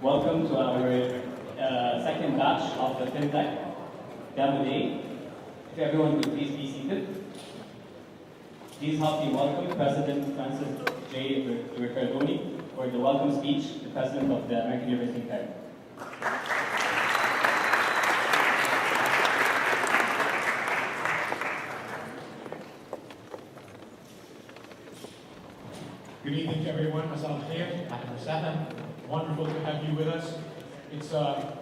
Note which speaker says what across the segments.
Speaker 1: Welcome to our second batch of the FinTech Demo Day. If everyone could please be seated. Please help me welcome President Francis J. Riccardoni for the welcome speech, the President of the American University of Cairo.
Speaker 2: Good evening to everyone. Masal khair, ahlan wa sahlan. Wonderful to have you with us. It's a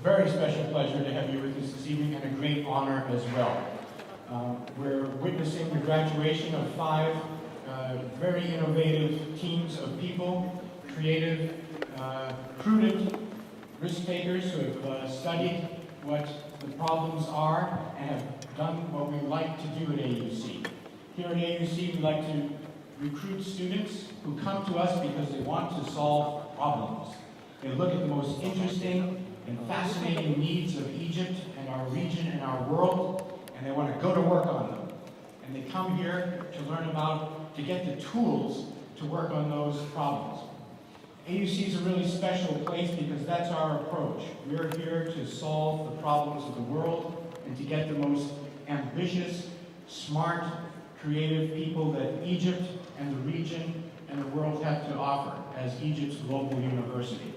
Speaker 2: very special pleasure to have you with us this evening, and a great honor as well. We're witnessing the graduation of 5 very innovative teams of people, creative, prudent risk takers who have studied what the problems are and have done what we like to do at AUC. Here at AUC, we like to recruit students who come to us because they want to solve problems. They look at the most interesting and fascinating needs of Egypt and our region and our world, and they want to go to work on them. And they come here to get the tools to work on those problems. AUC is a really special place because that's our approach. We're here to solve the problems of the world and to get the most ambitious, smart, creative people that Egypt and the region and the world have to offer as Egypt's global university.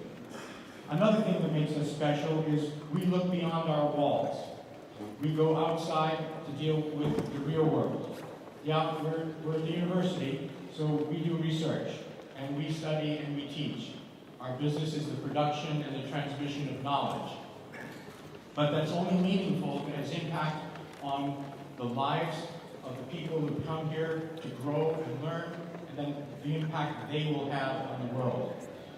Speaker 2: Another thing that makes us special is we look beyond our walls. We go outside to deal with the real world. Yeah, we're at the university, so we do research, and we study and we teach. Our business is the production and the transmission of knowledge. But that's only meaningful if it has impact on the lives of the people who come here to grow and learn, and then the impact they will have on the world.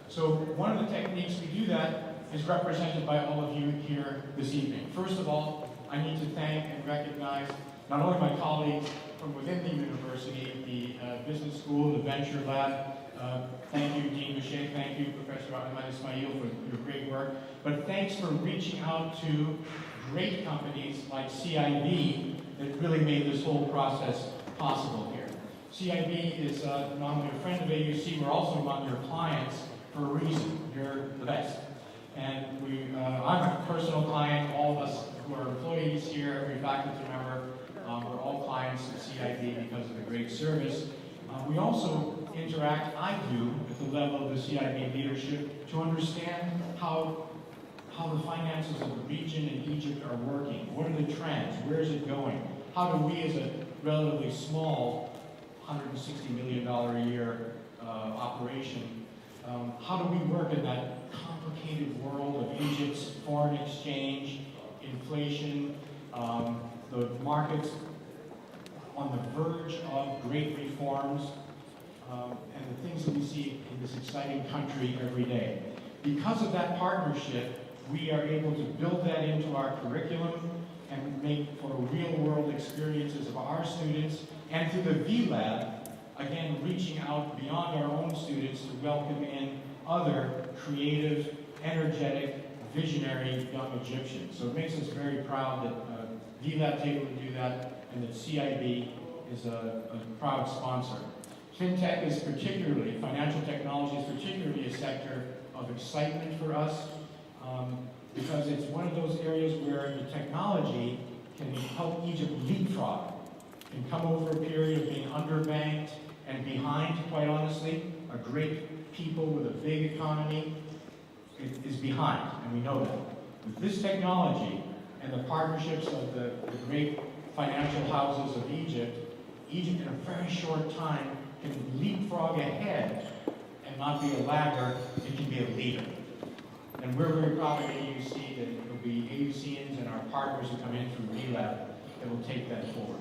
Speaker 2: So one of the techniques we do that is represented by all of you here this evening. First of all, I need to thank and recognize not only my colleagues from within the university, the business school, the Venture Lab. Thank you, Dean Boucher. Thank you, Professor Ahmed Ismail, for your great work. But thanks for reaching out to great companies like CIB that really made this whole process possible here. CIB is not only a friend of AUC, we're also among your clients for a reason. You're the best. And I'm a personal client. All of us who are employees here, every faculty member, we're all clients of CIB because of the great service. We also interact, I do, at the level of the CIB leadership to understand how the finances of the region and Egypt are working. What are the trends? Where is it going? How do we, as a relatively small $160 million a year operation, how do we work in that complicated world of Egypt's foreign exchange, inflation, the markets on the verge of great reforms, and the things that we see in this exciting country every day. Because of that partnership, we are able to build that into our curriculum and make for real-world experiences of our students, and through the V-Lab, again, reaching out beyond our own students to welcome in other creative, energetic, visionary young Egyptians. So it makes us very proud that V-Lab's able to do that, and that CIB is a proud sponsor. FinTech is particularly, financial technology is particularly a sector of excitement for us, because it's one of those areas where the technology can help Egypt leapfrog, can come over a period of being underbanked and behind, quite honestly. A great people with a big economy is behind, and we know that. With this technology and the partnerships of the great financial houses of Egypt in a very short time can leapfrog ahead and not be a lagger, it can be a leader. And we're very proud of AUC that it will be AUCians and our partners who come in through VLab that will take that forward.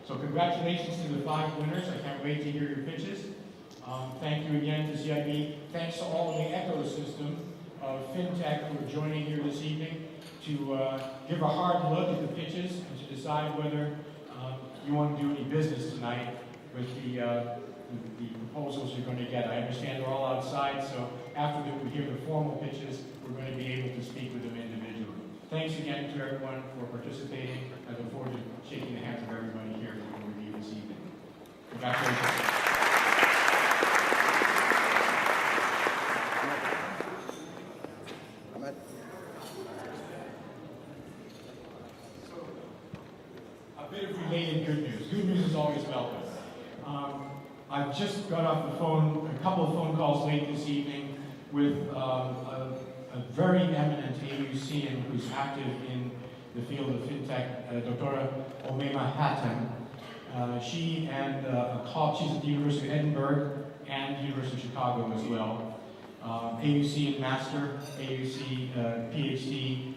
Speaker 2: So congratulations to the 5 winners. I can't wait to hear your pitches. Thank you again to CIB. Thanks to all of the ecosystem of FinTech who are joining here this evening to give a hard look at the pitches and to decide whether you want to do any business tonight with the proposals you're going to get. I understand they're all outside, so after we hear the formal pitches, we're going to be able to speak with them individually. Thanks again to everyone for participating. I look forward to shaking the hands of everybody here before we leave this evening. Congratulations. couple of phone calls late this evening with a very eminent AUCian who's active in the field of FinTech, Dr. Omema Hatem. She and she's at the University of Edinburgh and the University of Chicago as well. AUC in Master, AUC PhD,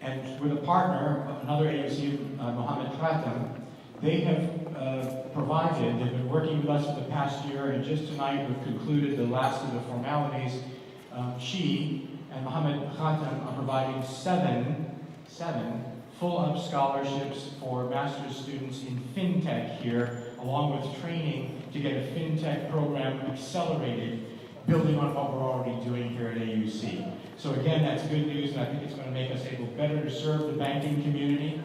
Speaker 2: and with a partner, another AUC, Mohammed Khatam. They have they've been working with us for the past year, and just tonight we've concluded the last of the formalities. She and Mohammed Khatam are providing seven full-up scholarships for master's students in FinTech here, along with training to get a FinTech program accelerated, building on what we're already doing here at AUC. So again, that's good news, and I think it's going to make us able better to serve the banking community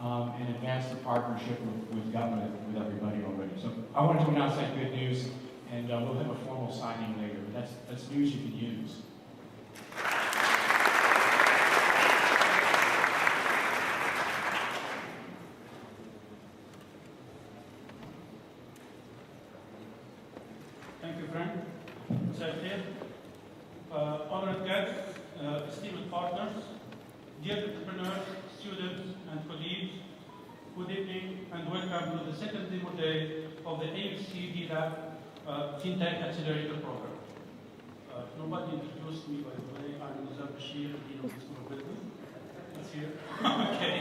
Speaker 2: and advance the partnership we've got with everybody already. So I wanted to announce that good news, and we'll have a formal signing later, but that's news you can use.
Speaker 3: Thank you, Frank. Honored guests, esteemed partners, dear entrepreneurs, students, and colleagues, good evening and welcome to the second demo day of the AUC Lab FinTech Accelerator program. Nobody introduced me, by the way. I'm Nizar Bashir, Dean of the School of Business. That's here. Okay.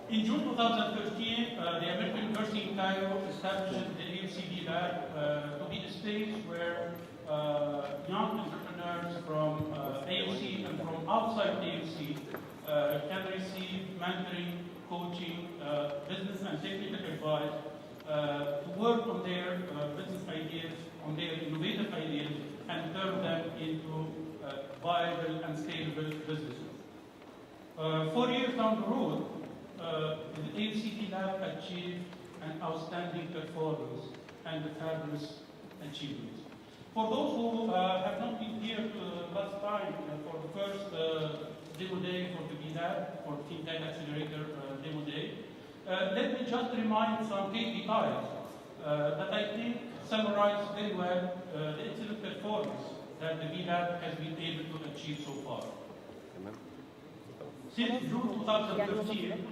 Speaker 3: In June 2013, the American University in Cairo established the AUC Lab to be a space where young entrepreneurs from AUC and from outside AUC can receive mentoring, coaching, business and technical advice to work on their business ideas, on their innovative ideas, and turn them into viable and scalable businesses. 4 years down the road, the AUC Lab achieved an outstanding performance and a fabulous achievement. For those who have not been here last time for the first demo day for the VLab, for FinTech Accelerator demo day, let me just remind some KPIs that I think summarize very well the excellent performance that the VLab has been able to achieve so far. Since June 2015,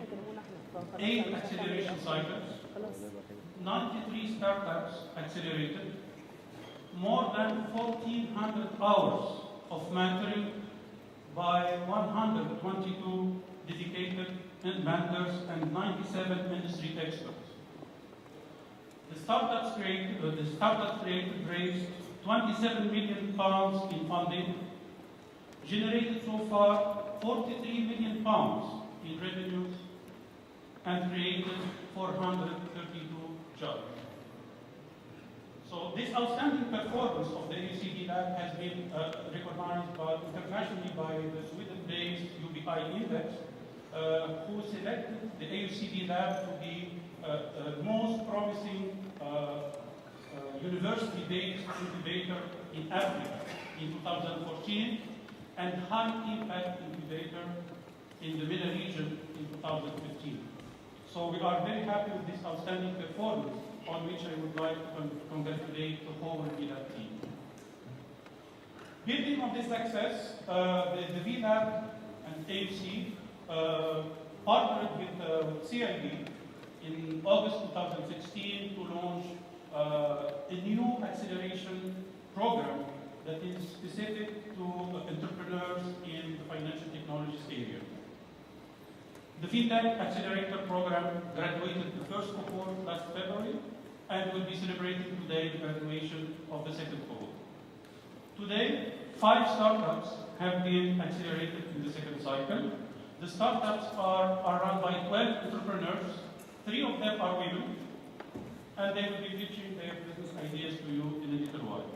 Speaker 3: 8 acceleration cycles, 93 startups accelerated, more than 1,400 hours of mentoring by 122 dedicated mentors and 97 industry experts. The startups created raised £27 million in funding, generated so far £43 million in revenues, and created 432 jobs. So this outstanding performance of the AUC Lab has been recognized internationally by the Sweden-based UBI Index, who selected the AUC Lab to be the most promising university-based incubator in Africa in 2014 and high-impact incubator in the MENA region in 2015. So we are very happy with this outstanding performance, on which I would like to congratulate the whole VLab team. Building on this success, the VLab and AUC partnered with CIB in August 2016 to launch a new acceleration program that is specific to entrepreneurs in the financial technologies area. The FinTech Accelerator program graduated the first cohort last February and will be celebrating today the graduation of the second cohort. Today, 5 startups have been accelerated in the second cycle. The startups are run by 12 entrepreneurs, 3 of them are women, and they will be pitching their business ideas to you in a little while.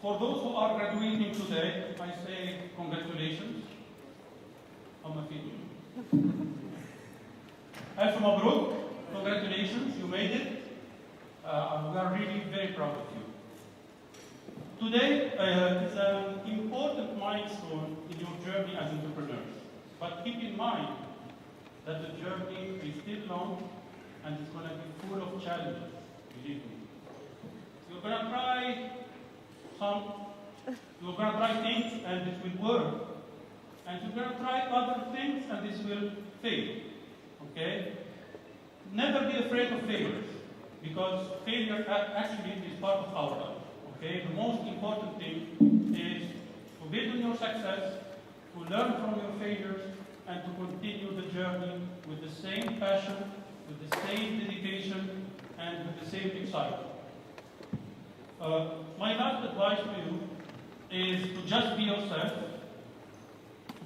Speaker 3: For those who are graduating today, I say congratulations. Alf Mabruk, congratulations, you made it. We are really very proud of you. Today is an important milestone in your journey as entrepreneurs. But keep in mind that the journey is still long and it's going to be full of challenges, believe me. You're going to try things and it will work. And you're going to try other things and this will fail. Okay? Never be afraid of failures, because failure actually is part of our life. Okay? The most important thing is to build on your success, to learn from your failures, and to continue the journey with the same passion, with the same dedication, and with the same excitement. My last advice to you is to just be yourself,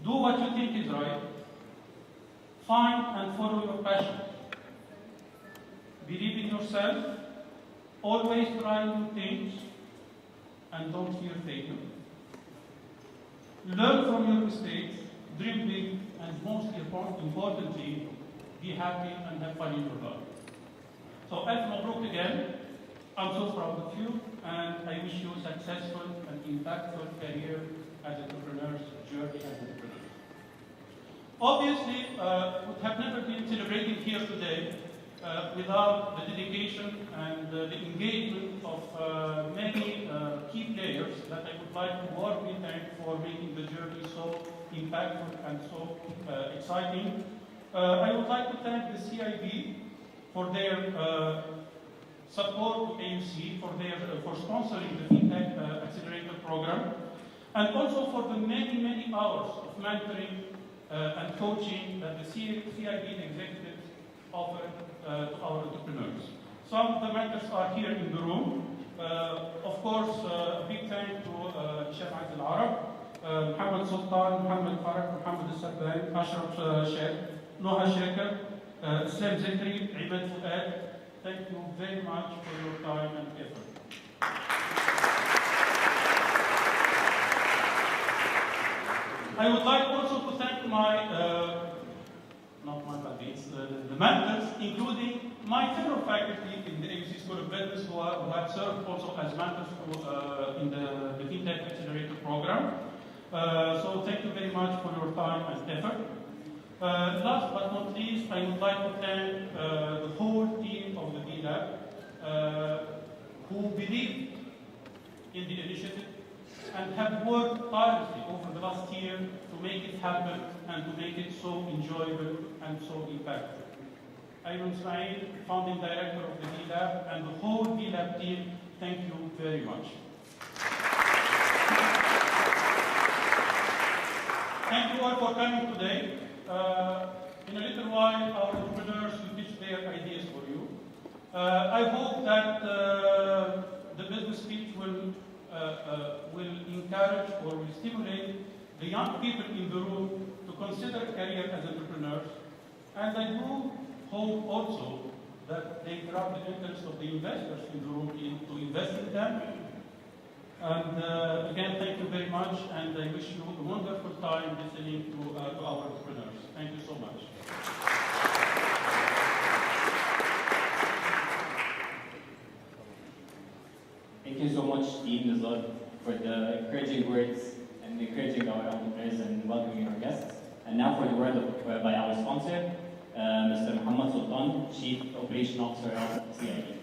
Speaker 3: do what you think is right, find and follow your passion. Believe in yourself, always try new things, and don't fear failure. Learn from your mistakes, dream big, and most importantly, be happy and have fun in your life. So, Alf Mabruk again. I'm so proud of you, and I wish you a successful and impactful career as entrepreneurs, journey as entrepreneurs. Obviously, we have never been celebrating here today without the dedication and the engagement of many key players that I would like to warmly thank for making the journey so impactful and so exciting. I would like to thank the CIB for their support to AUC, for sponsoring the FinTech Accelerator program, and also for the many, many hours of mentoring and coaching that the CIB executives offer to our entrepreneurs. Some of the mentors are here in the room. Of course, a big thank to Chef Aziz Al-Arab, Mohammed Sultan, Mohammed Farak, Mohammed Al-Sabban, Ashraf Sheikh, Noha Shaker, Islam Zikri, Ibad Fuad. Thank you very much for your time and effort. I would like also to thank the mentors, including my fellow faculty in the AUC School of Business who have served also as mentors in the FinTech Accelerator program. So thank you very much for your time and effort. Last but not least, I would like to thank the whole team of the B-Lab who believed in the initiative and have worked tirelessly over the last year to make it happen and to make it so enjoyable and so impactful. Ayman Ismail, founding director of the B-Lab, and the whole B-Lab team, thank you very much. Thank you all for coming today. In a little while, our entrepreneurs will pitch their ideas for you. I hope that the business speech will encourage or will stimulate the young people in the room to consider a career as entrepreneurs. And I do hope also that they grab the interest of the investors in the room to invest in them. And again, thank you very much, and I wish you a wonderful time listening to our entrepreneurs. Thank you so much.
Speaker 1: Thank you so much, Dean Nazar, for the encouraging words and encouraging our entrepreneurs and welcoming our guests. And now for the word by our sponsor, Mr. Mohammed Sultan, Chief Operation Officer of CIB.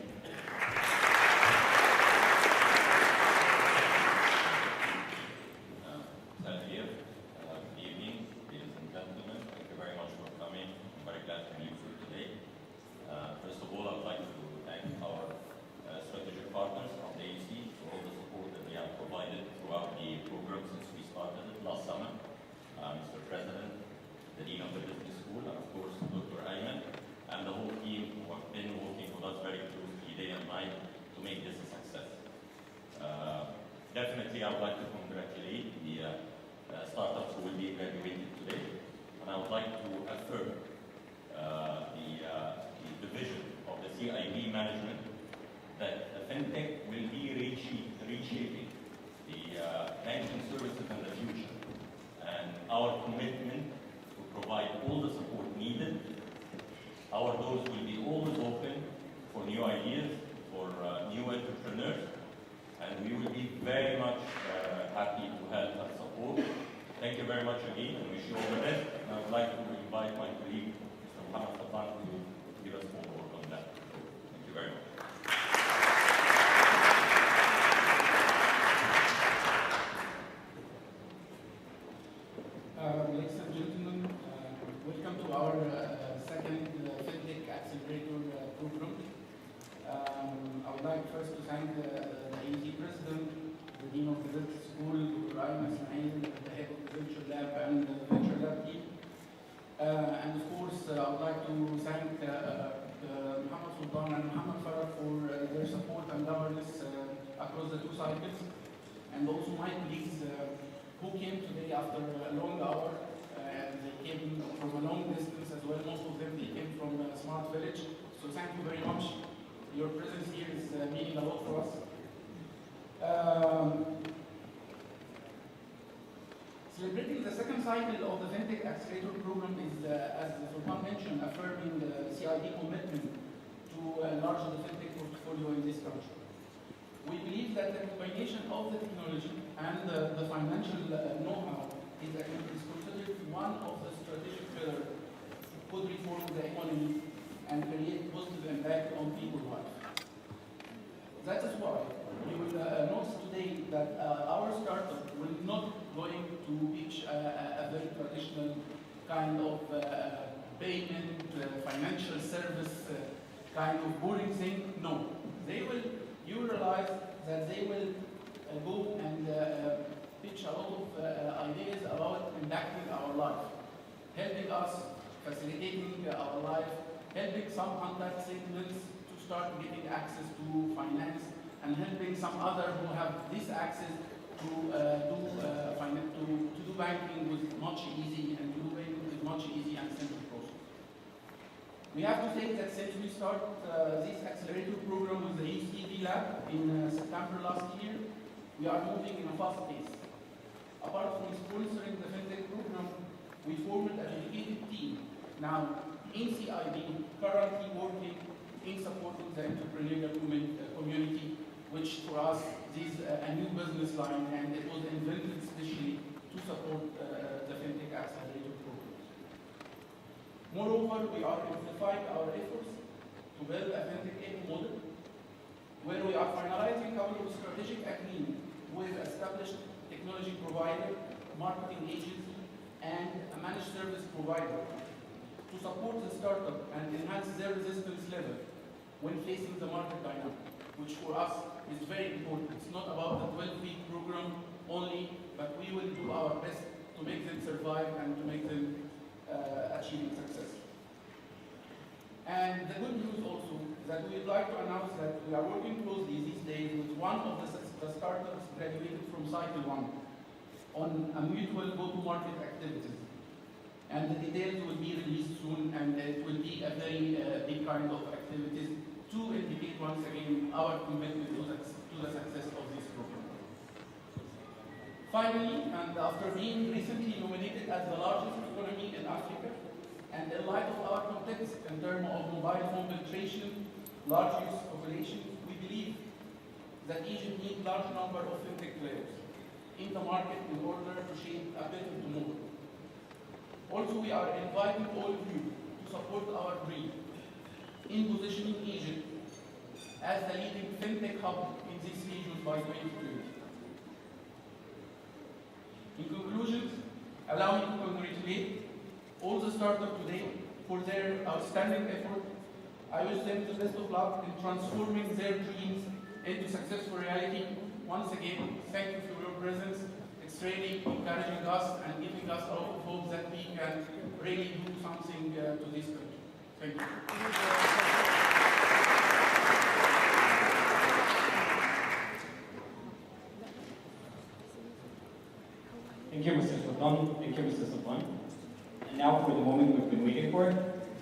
Speaker 4: Definitely, I would like to congratulate the startups who will be graduated today, and I would like to affirm the vision of the CIB management that the FinTech will be reshaping the banking services in the future, and our commitment to provide all the support needed. Our doors will be always open for new ideas, for new entrepreneurs, and we will be very much happy to help and support. Thank you very much again, and wish you all the best. And I would like to invite my colleague, Mr. Mohammed Sultan, to give us more work on that.
Speaker 5: first to thank the AUC President, the Dean of the Business School, Dr. Ayman Ismail, the head of the Venture Lab and the Venture Lab team. And of course, I would like to thank Muhammad Sultan and Muhammad Farah for their support and governance across the 2 cycles. And also my colleagues who came today after a long hour. They came from a long distance as well. Most of them they came from a smart village. So thank you very much. Your presence here is meaning a lot for us. Celebrating the second cycle of the FinTech Accelerator program is, as Sultan mentioned, affirming the CIB commitment to enlarge the FinTech portfolio in this country. We believe that the combination of the technology and the financial know-how is considered one of the strategic pillars to could reform the economy and create positive impact on people's lives. That is why you will notice today that our startup will not going to reach a very traditional kind of payment, financial service kind of boring thing. No, you realize that they will go and pitch a lot of ideas about impacting our life, helping us, facilitating our life, helping some untapped segments to start getting access to finance, and helping some other who have this access to do banking with much easy and do banking with much easy and simple process. We have to say that since we start this accelerator program with the AUC Lab in September last year, we are moving in a fast pace. Apart from sponsoring the FinTech program, we formed a dedicated team now in CIB, currently working in supporting the entrepreneurial community, which for us is a new business line, and it was invented especially to support the FinTech Accelerator program. Moreover, we are amplifying our efforts to build a FinTech model, where we are finalizing a couple of strategic agreements with established technology provider, marketing agency, and a managed service provider to support the startup and enhance their resistance level when facing the market dynamic, which for us is very important. It's not about the 12-week program only, but we will do our best to make them survive and to make them achieve success. And the good news also is that we would like to announce that we are working closely these days with one of the startups graduated from Cycle 1 on a mutual go-to-market activities. And the details will be released soon, and it will be a very big kind of activities to indicate once again our commitment to the success of this program. Finally, and after being recently nominated as the largest economy in Africa, and in light of our context in terms of mobile phone penetration, large use population, we believe that Egypt needs large number of FinTech players in the market in order to shape a better tomorrow. Also, we are inviting all of you to support our dream in positioning Egypt as the leading FinTech hub in this region by 2020. In conclusion, allow me to congratulate all the startups today for their outstanding effort. I wish them the best of luck in transforming their dreams into successful reality. Once again, thank you for your presence. It's really encouraging us and giving us a lot of hope that we can really do something to this country. Thank you.
Speaker 1: Thank you, Mr. Sultan. Thank you, Mr. Sultan. And now for the moment we've been waiting for.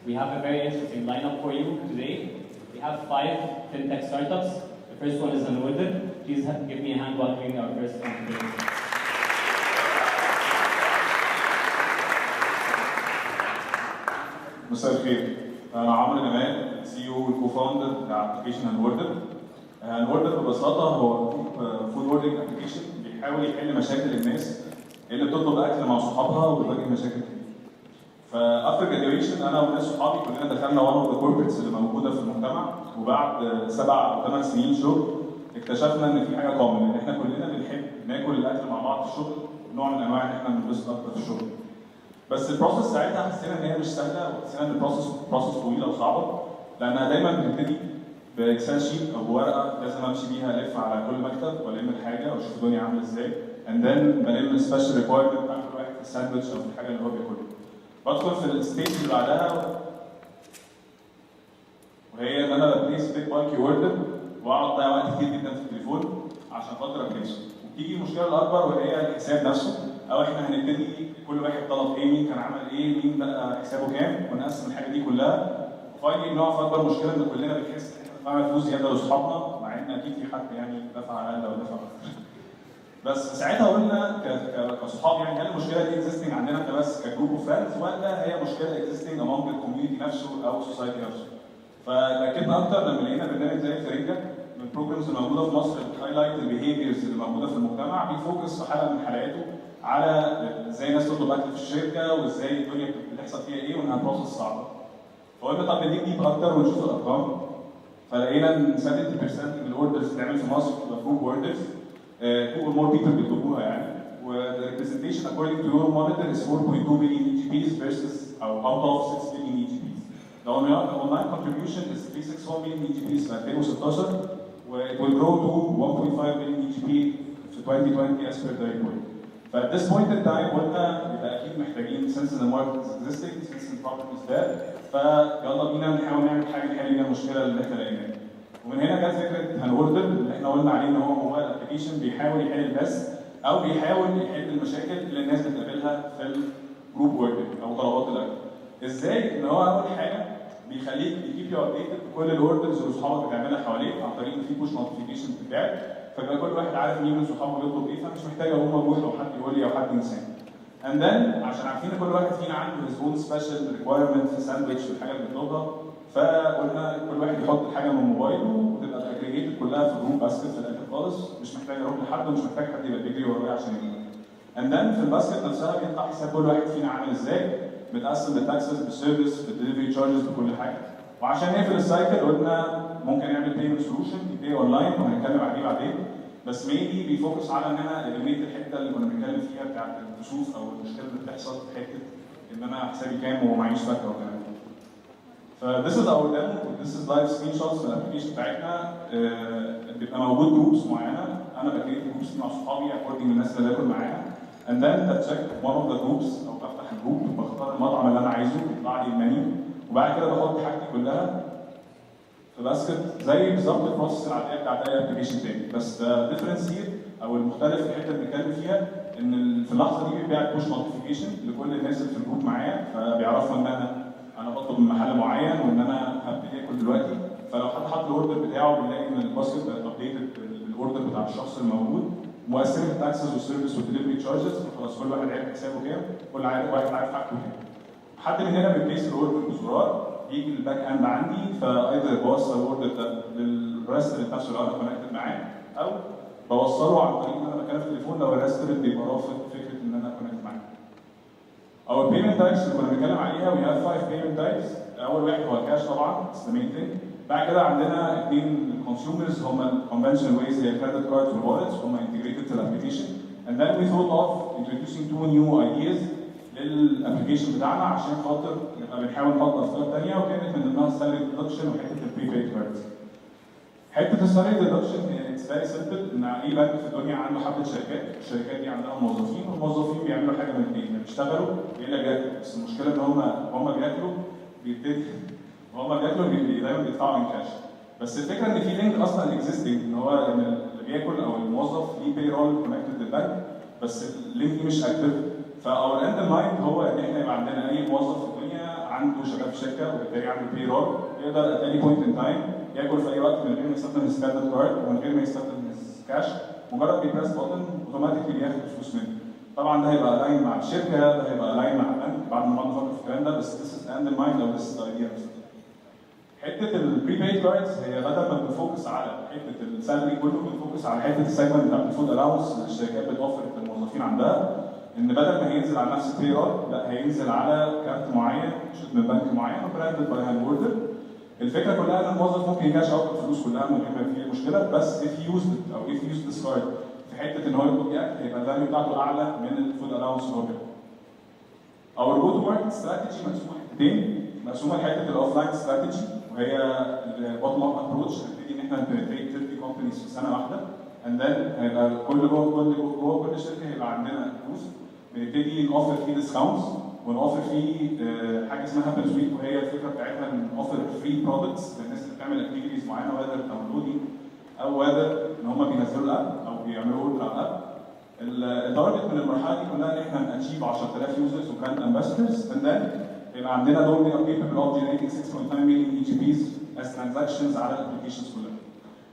Speaker 1: We have a very interesting lineup for you today. We have 5 FinTech startups. The first one is Hanorder. Please give me a hand welcoming our first entrepreneur.
Speaker 6: مساء الخير، أنا عمرو جمال، سي او والكوفاوندر بتاع ابلكيشن هانوردر. هانوردر ببساطة هو فود اوردرنج ابلكيشن بيحاول يحل مشاكل الناس اللي بتطلب أكل مع صحابها وبتواجه مشاكل كتير. فافتر جراديويشن أنا وناس صحابي كلنا دخلنا ون اوف ذا كوربريتس اللي موجودة في المجتمع، وبعد 7 أو 8 سنين شغل اكتشفنا إن في حاجة كومن، إن إحنا كلنا بنحب ناكل الأكل مع بعض في الشغل، نوع من أنواع إن إحنا بننبسط أكتر في الشغل. بس البروسيس ساعتها حسينا ان هي مش سهله، وحسينا ان البروسيس طويله وصعبه، لانها دايما بتبتدي باكسل شيت او بورقه لازم امشي بيها الف على كل مكتب والم الحاجه واشوف الدنيا عامله ازاي and then بلم السبيشال ريكوايرمنت بتاع كل واحد في الساندوتش او في الحاجه اللي هو بياكلها. بدخل في الستيج اللي بعدها وهي ان انا ببليس بيج بالكي اوردر واقعد اضيع وقت كتير جدا في التليفون عشان خاطر ابليسه. وبتيجي المشكله الاكبر وهي الحساب نفسه، او احنا هنبتدي كل واحد طلب ايه، مين كان عمل ايه، مين بقى حسابه كام، ونقسم الحاجه دي كلها. وفاينلي بنقع في اكبر مشكله ان كلنا بنحس ان احنا دفعنا فلوس زياده لاصحابنا، مع ان اكيد في حد يعني دفع اقل او دفع اكتر. بس ساعتها قلنا كاصحاب يعني هل المشكله دي اكزيستنج عندنا انت بس كجروب اوف فريندز، ولا هي مشكله اكزيستنج امونج الكوميونتي نفسه او السوسايتي نفسه؟ فاكدنا اكتر لما لقينا برنامج زي فرينجا من البروجرامز الموجوده في مصر بتهايلايت البيهيفيرز اللي موجوده في المجتمع، بيفوكس في حلقه من حلقاته على ازاي الناس تطلب اكل في الشركه وازاي الدنيا بتحصل فيها ايه وانها بروسس صعبه. فقلنا طب نديك ديب اكتر ونشوف الارقام. فلقينا ان 70% من الاوردرز بتتعمل في مصر بتبقى جروب اوردرز، 2 or more people بيطلبوها يعني. the representation according to your monitor is 4.2 billion EGPs versus out of 6 billion EGPs. The online contribution is 361 million EGPs في 2016 و it will grow to 1.5 billion EGP في 2020 as per the report. At this point in time قلنا يبقى اكيد محتاجين since the market is existing, since the problem is there، فيلا بينا نحاول نعمل حاجه نحل بيها المشكله اللي احنا لقيناها. ومن هنا جت فكره هانوردر اللي احنا قلنا عليه ان هو موبايل ابلكيشن بيحاول يحل البس او بيحاول يحل المشاكل اللي الناس بتقابلها في الجروب اوردر او طلبات الاكل. ازاي؟ ان هو اول حاجه بيخليك يجيب يو ابديتد بكل الاوردرز اللي اصحابك بتعملها حواليك عن طريق ان في بوش نوتيفيكيشن بتتبعت، فيبقى كل واحد عارف مين من صحابه بيطلب ايه، فمش محتاج اقوم اروح لو حد يقول لي او حد ينساني. And then عشان عارفين ان كل واحد فينا عنده his own special requirement في الساندوتش والحاجه اللي بيطلبها، فقلنا كل واحد يحط الحاجه من موبايله وتبقى اجريجيتد كلها في جروب باسكت في الاخر خالص، مش محتاج اروح لحد ومش محتاج حد يبقى بيجري ورايا عشان يجيبها. And then في الباسكت نفسها بيطلع حساب كل واحد فينا عامل ازاي، متقسم بالتاكسز بالسيرفيس بالدليفري تشارجز بكل حاجه. وعشان نقفل السايكل قلنا ممكن نعمل بيمنت سولوشن يبقى اونلاين وهنتكلم عليه بعدين، بس مينلي بيفوكس على ان انا اليميت الحته اللي كنا بنتكلم فيها بتاعت الكسوف او المشكله اللي بتحصل في حته ان انا حسابي كام ومعيش فكه وكلام كده. ف this is our demo و this is live screenshots من الابلكيشن بتاعتنا. بيبقى موجود جروبس معينه، انا بكريت جروبس مع صحابي according للناس اللي باكل معاها، and then بتشيك one of the groups او بفتح الجروب بختار المطعم اللي انا عايزه بيطلع لي المنيو، وبعد كده بحط حاجتي كلها في باسكت زي بالظبط البروسيس العاديه بتاعت اي ابلكيشن تاني. بس الديفرنس هير او المختلف في الحته اللي بنتكلم فيها ان في اللحظه دي بيتبعت بوش نوتيفيكيشن لكل الناس اللي في الجروب معايا، فبيعرفوا ان انا بطلب من محل معين وان انا هبتدي اكل دلوقتي. فلو حد حط الاوردر بتاعه بنلاقي ان الباسكت بقت ابديتد بالاوردر بتاع الشخص الموجود، مؤثره التاكسز والسيرفيس والدليفري تشارجز، خلاص كل واحد عارف حسابه كام، كل واحد عارف حاجته كام. حد من هنا بيبليس الاوردر بزرار يجي الباك اند عندي، فايذر بوصل الاوردر ده للريستورنت نفسه اللي انا كونكتد معاه، او بوصله عن طريق ان انا بكلم التليفون لو الريستورنت بيبقى رافض فكره ان انا كونكت معاه. او البيمنت تايبس اللي كنا بنتكلم عليها، وي هاف 5 بيمنت تايبس. اول واحد هو الكاش طبعا، اتس ذا مين ثينج. بعد كده عندنا اثنين كونسيومرز هم الكونفشنال ويز زي الكريدت كاردز والوالتس، هم انتجريتد في الابلكيشن. And then we thought of introducing 2 new ideas للابلكيشن بتاعنا عشان خاطر نبقى بنحاول نحط افكار ثانيه، وكانت من ضمنها السالري ديدكشن وحته البريبيد كاردز. حته السالري ديدكشن هي اتس فيري سمبل، ان اي بنك في الدنيا عنده حبه شركات، الشركات دي عندها موظفين، والموظفين بيعملوا حاجه من اثنين، يا بيشتغلوا يا الا بياكلوا. بس المشكله ان هم بياكلوا دايما بيدفعوا ان كاش. بس الفكره ان في لينك اصلا اكزيستنج ان هو ان اللي بياكل او الموظف ليه باي رول كونكتد للبنك، بس اللينك دي مش اكتف. فاور اند مايند هو ان احنا يبقى عندنا اي موظف في الدنيا عنده شغال في شركه وبالتالي عنده باي رول، يقدر ات اني بوينت ان تايم ياكل في اي وقت من غير ما يستخدم هيز كريدت كارد ومن غير ما يستخدم هيز كاش، مجرد بيبريس بوتن اوتوماتيكلي بياخد فلوس منه. طبعا ده هيبقى الاين مع الشركه، ده هيبقى الاين مع البنك بعد ما نفكر في الكلام ده، بس this is end in mind او this is the idea. حته البريبيد كاردز هي بدل ما بنفوكس على حته السالري كله، بنفوكس على حته السيجمنت بتاع الفود الاونس اللي الشركات بتوفر للموظفين عندها، ان بدل ما هينزل على نفس البي ار، لا هينزل على كارت معين من بنك معين وبراندد باي هانوردر. الفكره كلها ان الموظف ممكن يكاش اوت الفلوس كلها من غير ما فيه مشكله، بس if used it او if used this card في حته ان هو يطلب بيه اكل، هيبقى الفاليو بتاعته اعلى من الفود الاونس اللي هو بياخده. اور جو تو ماركت استراتيجي مقسومه حتتين، مقسومه لحته الاوف لاين استراتيجي وهي البوتtom اب ابروتش. هنبتدي ان احنا نبنتريت 30 كومبانيز في سنه واحده، and then هيبقى جوه كل شركه هيبقى عندنا بوث بنبتدي نوفر فيه ديسكاونتس ونوفر فيه حاجه اسمها بيل سويت، وهي الفكره بتاعتها ان نوفر فري برودكتس للناس اللي بتعمل اكتيفيتيز معينه، وذر داونلودنج او وذر ان هم بينزلوا الاب او بيعملوا اوردر على الاب. التارجت من المرحله دي كلها ان احنا ناتشيف 10,000 يوزرز وبراند امباسدرز، and then يبقى عندنا دول capable of generating 6.9 million EGPs as transactions على الابلكيشنز كلها.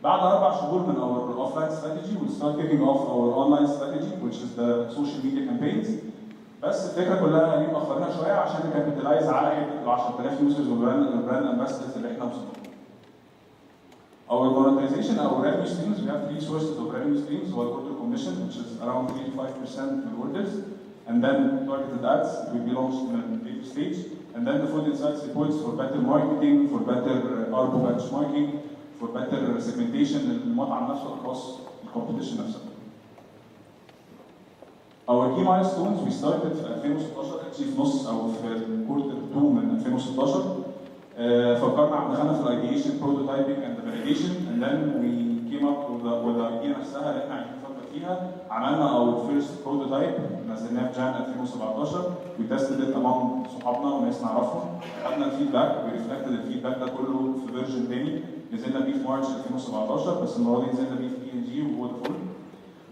Speaker 6: بعد 4 شهور من our offline strategy we'll start kicking off our online strategy which is the social media campaigns. بس الفكره كلها ليه مأخرينها شويه عشان نكابيتالايز على حته ال 10,000 يوزرز والبراند امباسدرز اللي احنا وصلنا. Our monetization, our revenue streams, we have 3 sources of revenue streams. One order commission, which is around 3 to 5% of orders, and then targeted ads will be launched in a later stage, and then the food insights reports for better marketing, for better ARPU benchmarking, for better segmentation للمطعم نفسه across the competition نفسها. Our key milestones we started في 2016 actually في نص او في quarter 2 من 2016. فكرنا دخلنا في الايديشن بروتوتايبنج اند فاليديشن and then we came up with the idea نفسها اللي احنا عايزين نفكر فيها. عملنا our first prototype نزلناه في جان 2017. we tested it among صحابنا وناس نعرفهم، خدنا الفيدباك وريفلكتد الفيدباك ده كله في فيرجن تاني نزلنا بيه في مارش 2017، بس المره دي نزلنا بيه في PNG وفودافون.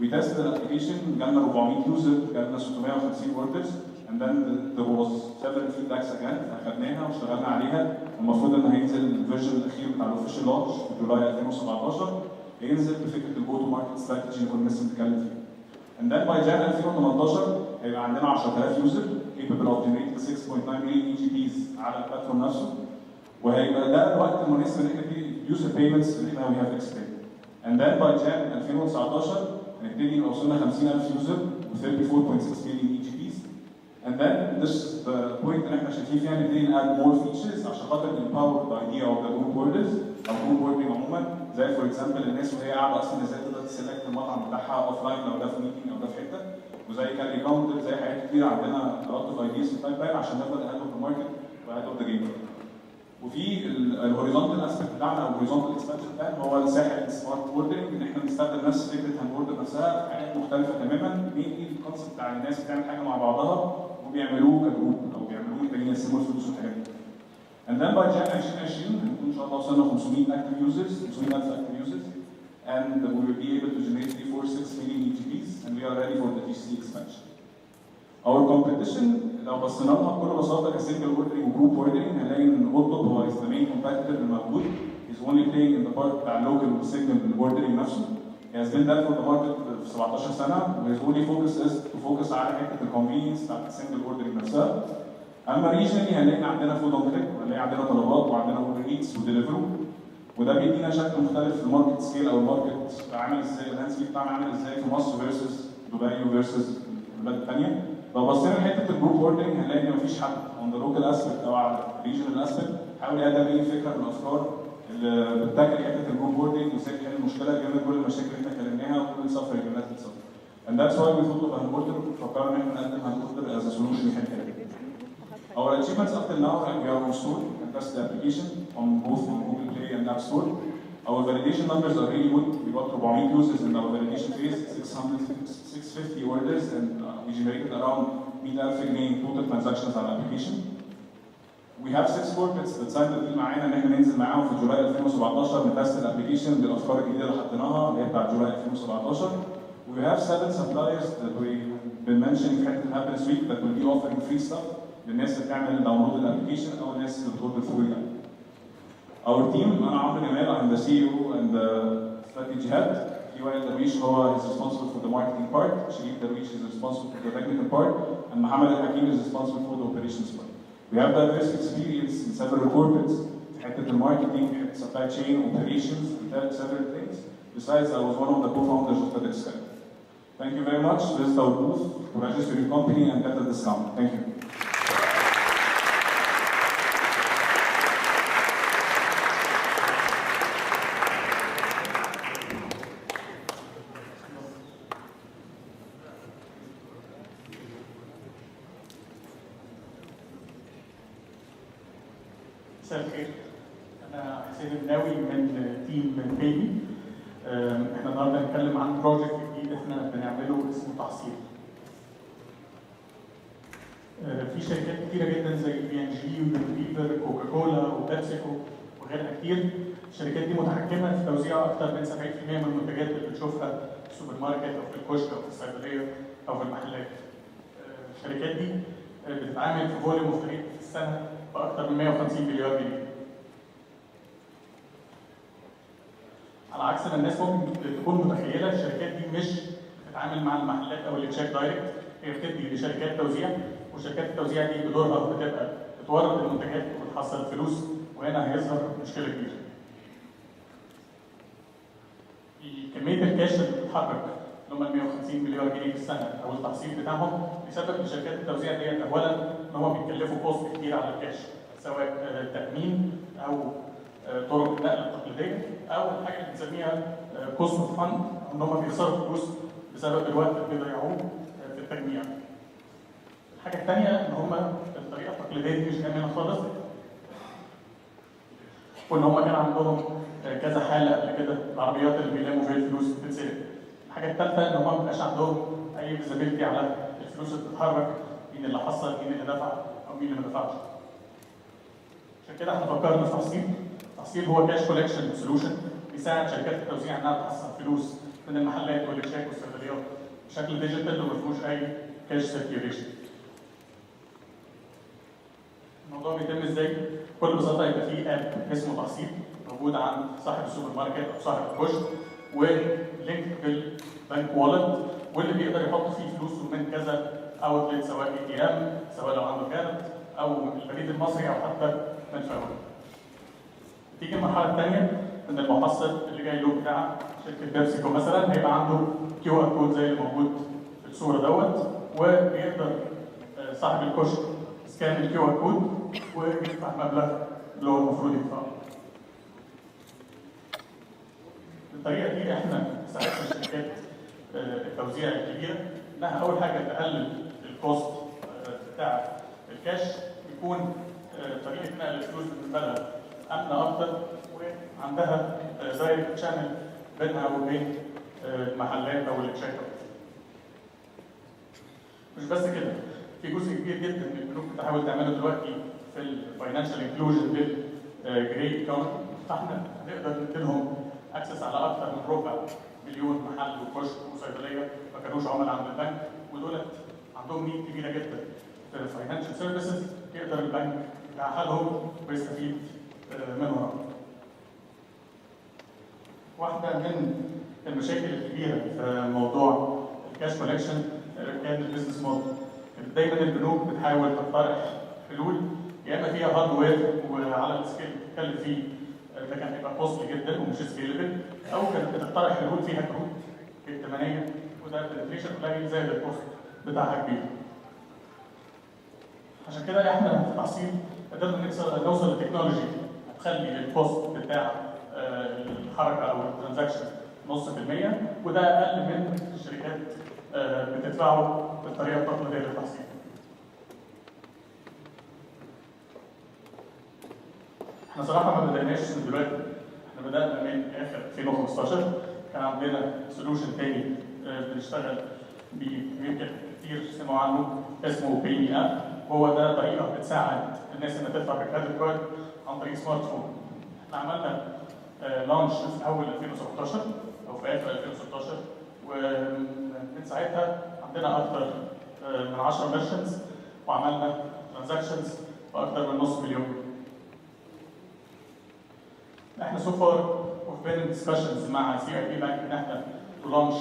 Speaker 6: we tested الابلكيشن جالنا 400 يوزر، جالنا 650 اوردرز، and then there was several feedbacks again اخدناها واشتغلنا عليها. المفروض ان هينزل الفيرجن الاخير بتاع الاوفيشال لانش في جولاي 2017 هينزل بفكره الجو تو ماركت استراتيجي اللي كنا لسه بنتكلم فيها. and then by Jan 2018 هيبقى عندنا 10,000 يوزر capable of generating 6.9 million EGPs على البلاتفورم نفسه، وهيبقى ده الوقت المناسب ان احنا نبتدي يوز البيمنتس اللي احنا we have explained. and then by Jan 2019 هنبتدي نبقى وصلنا 50,000 يوزر و 34.6 million EGPs. and then this is the point اللي احنا شايفين فيها نبتدي add more features عشان خاطر empower the idea of the group orders او group ordering عموما، زي for example الناس وهي قاعده اصلا ازاي تقدر تسلكت المطعم بتاعها اوف لاين لو ده في ميتنج او ده في حته، وزي كاري كاونتر، زي حاجات كتير عندنا a lot of ideas في البايب لاين عشان نفضل ahead of the market و ahead of the game. وفي الهوريزونتال اسبكت بتاعنا او الهوريزونتال اكسبانشن بلان هو الساحل السمارت اوردرنج، ان احنا بنستخدم نفس فكره هاندوردر نفسها في حاجات مختلفه تماما. مين الكونسيبت بتاع الناس بتعمل حاجه مع بعضها وبيعملوه كجروب او بيعملوه يبقى يقسموا الفلوس والحاجات دي. and then by Jan 2020 هنكون ان شاء الله وصلنا 500 active users 500,000 active users and we will be able to generate 346 million EGPs and we are ready for the GC expansion. Our competition لو بصينا لها بكل بساطه كسنجل اوردرنج وجروب اوردرنج هنلاقي ان اوردر هو is the main competitor الموجود is only playing in the part بتاع اللوكال سيجمنت الاوردرنج نفسه. He has been there for the market في 17 سنه و his only focus is to focus على حته الكونفينينس بتاعت السنجل اوردرنج نفسها. اما ريجنالي هنلاقي عندنا فود اون كليك وهنلاقي عندنا طلبات وعندنا اوردر ايتس وديليفرو، وده بيدينا شكل مختلف في الماركت سكيل او الماركت عامل ازاي، اللاندسكيب بتاعنا عامل ازاي في مصر فيرسز دبي وفيرسز البلاد الثانيه. لو بصينا لحته الجروب اوردرنج هنلاقي ان مفيش حد اون ذا لوكال اسبكت او على الريجنال اسبكت حاول يقدم اي فكره من الافكار اللي بتتاكل حته الجروب اوردرنج وازاي تحل المشكله جنب كل المشاكل اللي احنا اتكلمناها وكل السفر اللي الناس بتسافر. and that's why we thought of Hanorder فكرنا ان احنا نقدم Hanorder as a solution يحل كده. Our achievements up till now, we are on store and test the application on both on Google Play and App Store. Our validation numbers are really good. We got 400 users in our validation phase, 650 orders, and we generated around 100,000 in total transactions on the application. We have 6 corporates that signed the deal معانا ان احنا ننزل معاهم في جولاي 2017 نتست الابلكيشن بالافكار الجديده اللي حطيناها اللي هي بتاعت جولاي 2017. We have 7 suppliers that we've been mentioning في حته الهاب this week that will be offering free stuff للناس اللي بتعمل داونلود الابلكيشن او الناس اللي بتوردر ثرو يعني. Our team انا عمرو جمال I'm the CEO and the strategy head. في وائل درويش هو is responsible for the marketing part. شريف درويش is responsible for the technical part and محمد الحكيم is responsible for the operations part. We have diverse experience in several corporates في حته الماركتينج في حته supply chain operations and several things. Besides I was one of the co-founders of FinTech Accelerator. Thank you very much. Visit our booth to register your company and get a discount. Thank you.
Speaker 7: مساء الخير. أنا حسين الناوي من تيم PayMe. احنا النهارده هنتكلم عن بروجكت جديد احنا بنعمله اسمه تحصيل. في شركات كتيره جدا زي PNG ويونيليفر كوكاكولا وبيبسيكو وغيرها كتير. الشركات دي متحكمه في توزيع اكثر من 70% من المنتجات اللي بتشوفها في السوبر ماركت او في الكشك او في الصيدليه او في المحلات. الشركات دي بتتعامل في فوليوم اوف تريد في السنه باكثر من 150 مليار جنيه. على عكس ما الناس ممكن تكون متخيله، الشركات دي مش بتتعامل مع المحلات او التشيك دايركت، هي بتدي لشركات توزيع، وشركات التوزيع دي بدورها بتبقى بتورد المنتجات وبتحصل فلوس، وهنا هيظهر مشكله كبيره. كميه الكاش اللي بتتحرك اللي هم 150 مليار جنيه في السنه او التحصيل بتاعهم بيسبب لشركات التوزيع ديت اولا ان هم بيتكلفوا كوست كتير على الكاش، سواء تامين او طرق النقل التقليديه، او الحاجه اللي بنسميها كوست اوف فند، ان هم بيخسروا فلوس بسبب الوقت اللي بيضيعوه في التجميع. الحاجه الثانيه ان هم الطريقه التقليديه دي مش امنه خالص، وان هم كان عندهم كذا حاله قبل كده العربيات اللي بيلموا فيها الفلوس بتتسرق. الحاجه الثالثه ان هم ما بيبقاش عندهم اي فيزابيلتي على الفلوس اللي بتتحرك، مين اللي حصل، مين اللي دفع او مين اللي ما دفعش. عشان كده احنا فكرنا في تحصيل. التحصيل هو كاش كولكشن سولوشن بيساعد شركات التوزيع انها تحصل فلوس من المحلات والشيك والصيدليات بشكل ديجيتال وما فيهوش اي كاش سيركيوليشن. الموضوع بيتم ازاي؟ بكل بساطه يبقى فيه اب اسمه تحصيل موجود عند صاحب السوبر ماركت او صاحب الكشك، ولينك بالبنك والت، واللي بيقدر يحط فيه فلوسه من كذا اوتلت، سواء ATM، سواء لو عنده كارت او من البريد المصري او حتى من فوري. تيجي المرحله الثانيه ان المحصل اللي جاي له بتاع شركه بيبسيكو مثلا هيبقى عنده QR كود زي اللي موجود في الصوره دوت، وبيقدر صاحب الكشك سكان QR كود ويدفع المبلغ اللي هو المفروض يدفعه. بالطريقه دي احنا ساعدنا شركات التوزيع الكبيره انها اول حاجه تقلل الكوست بتاع الكاش، يكون طريقه نقل الفلوس بالنسبه لها امنه اكتر، وعندها دايركت شانل بينها وبين المحلات او الشيك اوت. مش بس كده، في جزء كبير جدا من البنوك بتحاول تعمله دلوقتي في الفاينانشال انكلوجن للجري ايكونومي، فاحنا نقدر نديلهم اكسس على اكثر من 250,000 محل وكشك وصيدليه ما كانوش عملاء عند البنك، ودولت عندهم نيد كبيره جدا في الفاينانشال سيرفيسز يقدر البنك يبيعها لهم ويستفيد منها. واحده من المشاكل الكبيره في موضوع الكاش كولكشن كان البيزنس موديل. دايما البنوك بتحاول تقترح حلول يا اما فيها هاردوير وعلى السكيل بتتكلم فيه ده كان هيبقى كوستلي جدا ومش سكيلبل، او كانت بتقترح حلول فيها كروت ائتمانيه وده الانفليشن قليل زائد الكوست بتاعها كبير. عشان كده احنا في التحصيل قدرنا نوصل لتكنولوجي تخلي الكوست بتاع الحركه او الترانزاكشن نص في المية، وده اقل من الشركات بتدفعه بالطريقه التقليديه للتحصيل. احنا صراحه ما بدأناش من دلوقتي، احنا بدأنا من اخر 2015. كان عندنا سولوشن تاني بنشتغل بيه يمكن كتير سمعوا عنه اسمه PayMe اب، وهو ده طريقه بتساعد الناس انها تدفع بالكريدت كارد عن طريق سمارت فون. احنا عملنا لانش في اول 2017 او في اخر 2016، ومن ساعتها عندنا اكثر من 10 ميرشنتس وعملنا ترانزاكشنز باكثر من نص مليون. احنا سو فار وفي بين ديسكشنز مع CIB بانك ان احنا تو لانش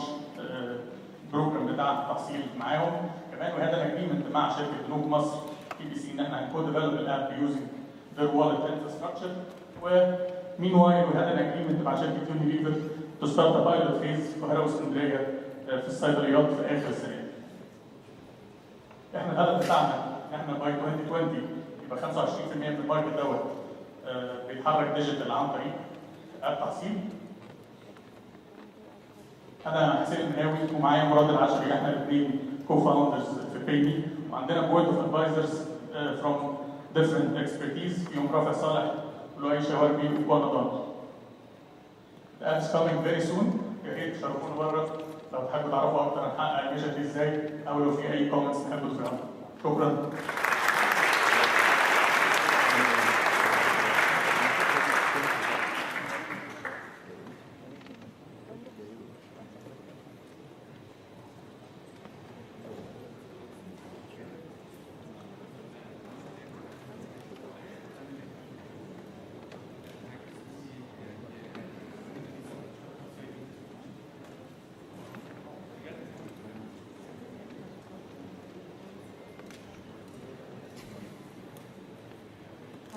Speaker 7: بروجرام بتاع التحصيل معاهم كمان، وهذا اجريمنت مع شركه بنوك مصر PBC ان احنا هنكو ديفلوب الاب يوزنج their wallet infrastructure. ومينوايل وهذا الاجريمنت مع شركه يونيليفر تو ستارت بايلوت فيز في القاهره واسكندريه في الصيدليات في اخر السنه. احنا الهدف بتاعنا ان احنا باي 2020 يبقى 25% من الماركت دوت بيتحرك ديجيتال عن طريق اب تحصيل. انا حسين الناوي ومعايا مراد العشري، احنا الاثنين كو فاوندرز في PayMe، وعندنا بورد اوف ادفايزرز فروم ديفرنت اكسبرتيز فيهم رافع صالح ولؤي شاوربي ورمضان. The app is coming very soon. يا ريت تشرفونا بره لو تحبوا تعرفوا اكتر عن نحقق الميشن دي ازاي او لو في اي كومنتس تحبوا تزرعوها. شكرا.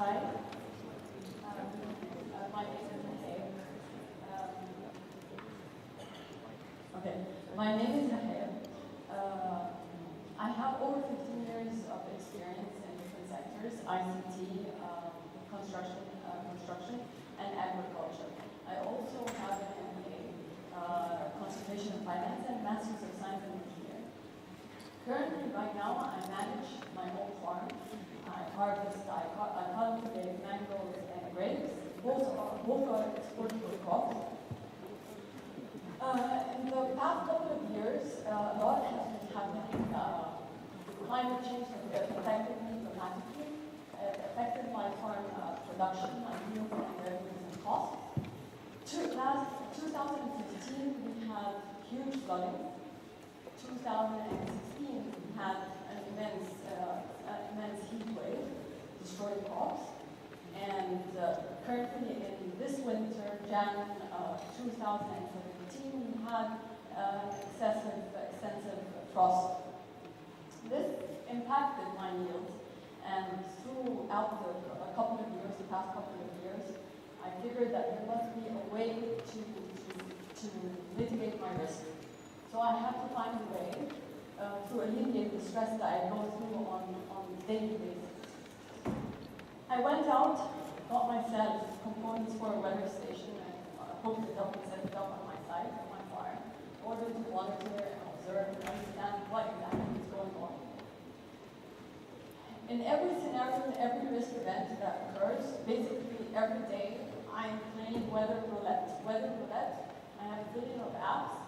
Speaker 8: Hi, my name is Nahib. Okay, my name is Nahib. I have over 15 years of experience in different sectors: ICT, construction, and agriculture. I also have an MBA, concentration in finance, and Masters of Science in Engineering. Currently, right now, I manage my own farm. I cultivate mangoes and grapes. Both are exportable crops. In the past couple of years, a lot has been happening. Climate change has affected me dramatically. It affected my farm production, my yield and revenues and costs. 2015, we had huge flooding. 2016, we had an immense heat wave, destroyed crops. And currently in this winter, January 2017, we had extensive frost. This impacted my yields, and throughout the past couple of years, I figured that there must be a way to mitigate my risk. So I had to find a way to alleviate the stress that I go through on a daily basis. I went out, got myself components for a weather station, and hoped the government set it up on my site, on my farm, in order to monitor and observe and understand what exactly is going on. In every scenario, in every risk event that occurs, basically every day, I'm playing weather roulette. I have a billion of apps.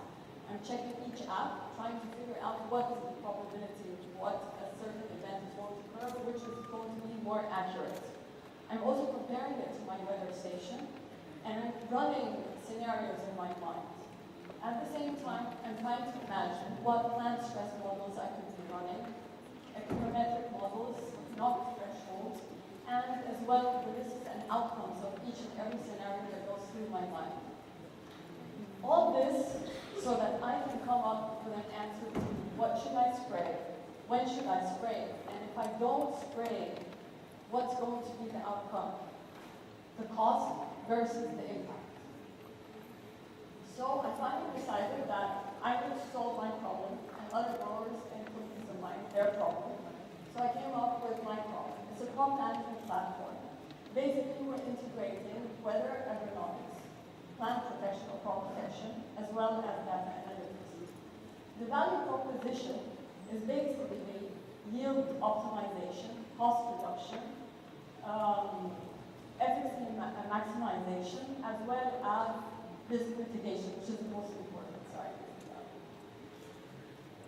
Speaker 8: I'm checking each app, trying to figure out what is the probability of what a certain event is going to occur, which is going to be more accurate. I'm also comparing it to my weather station, and I'm running scenarios in my mind. At the same time, I'm trying to imagine what plant stress models I could be running, econometric models, knock thresholds, and as well the risks and outcomes of each and every scenario that goes through my mind. All this so that I can come up with an answer to what should I spray, when should I spray, and if I don't spray, what's going to be the outcome, the cost versus the impact. So I finally decided that I would solve my problem and other growers can put peace of mind their problem. So I came up with MyCop. It's a crop management platform. Basically, we're integrating weather agronomics, plant protection or crop protection, as well as data analytics. The value proposition is basically yield optimization, cost reduction, efficacy maximization, as well as risk mitigation, which is the most important side.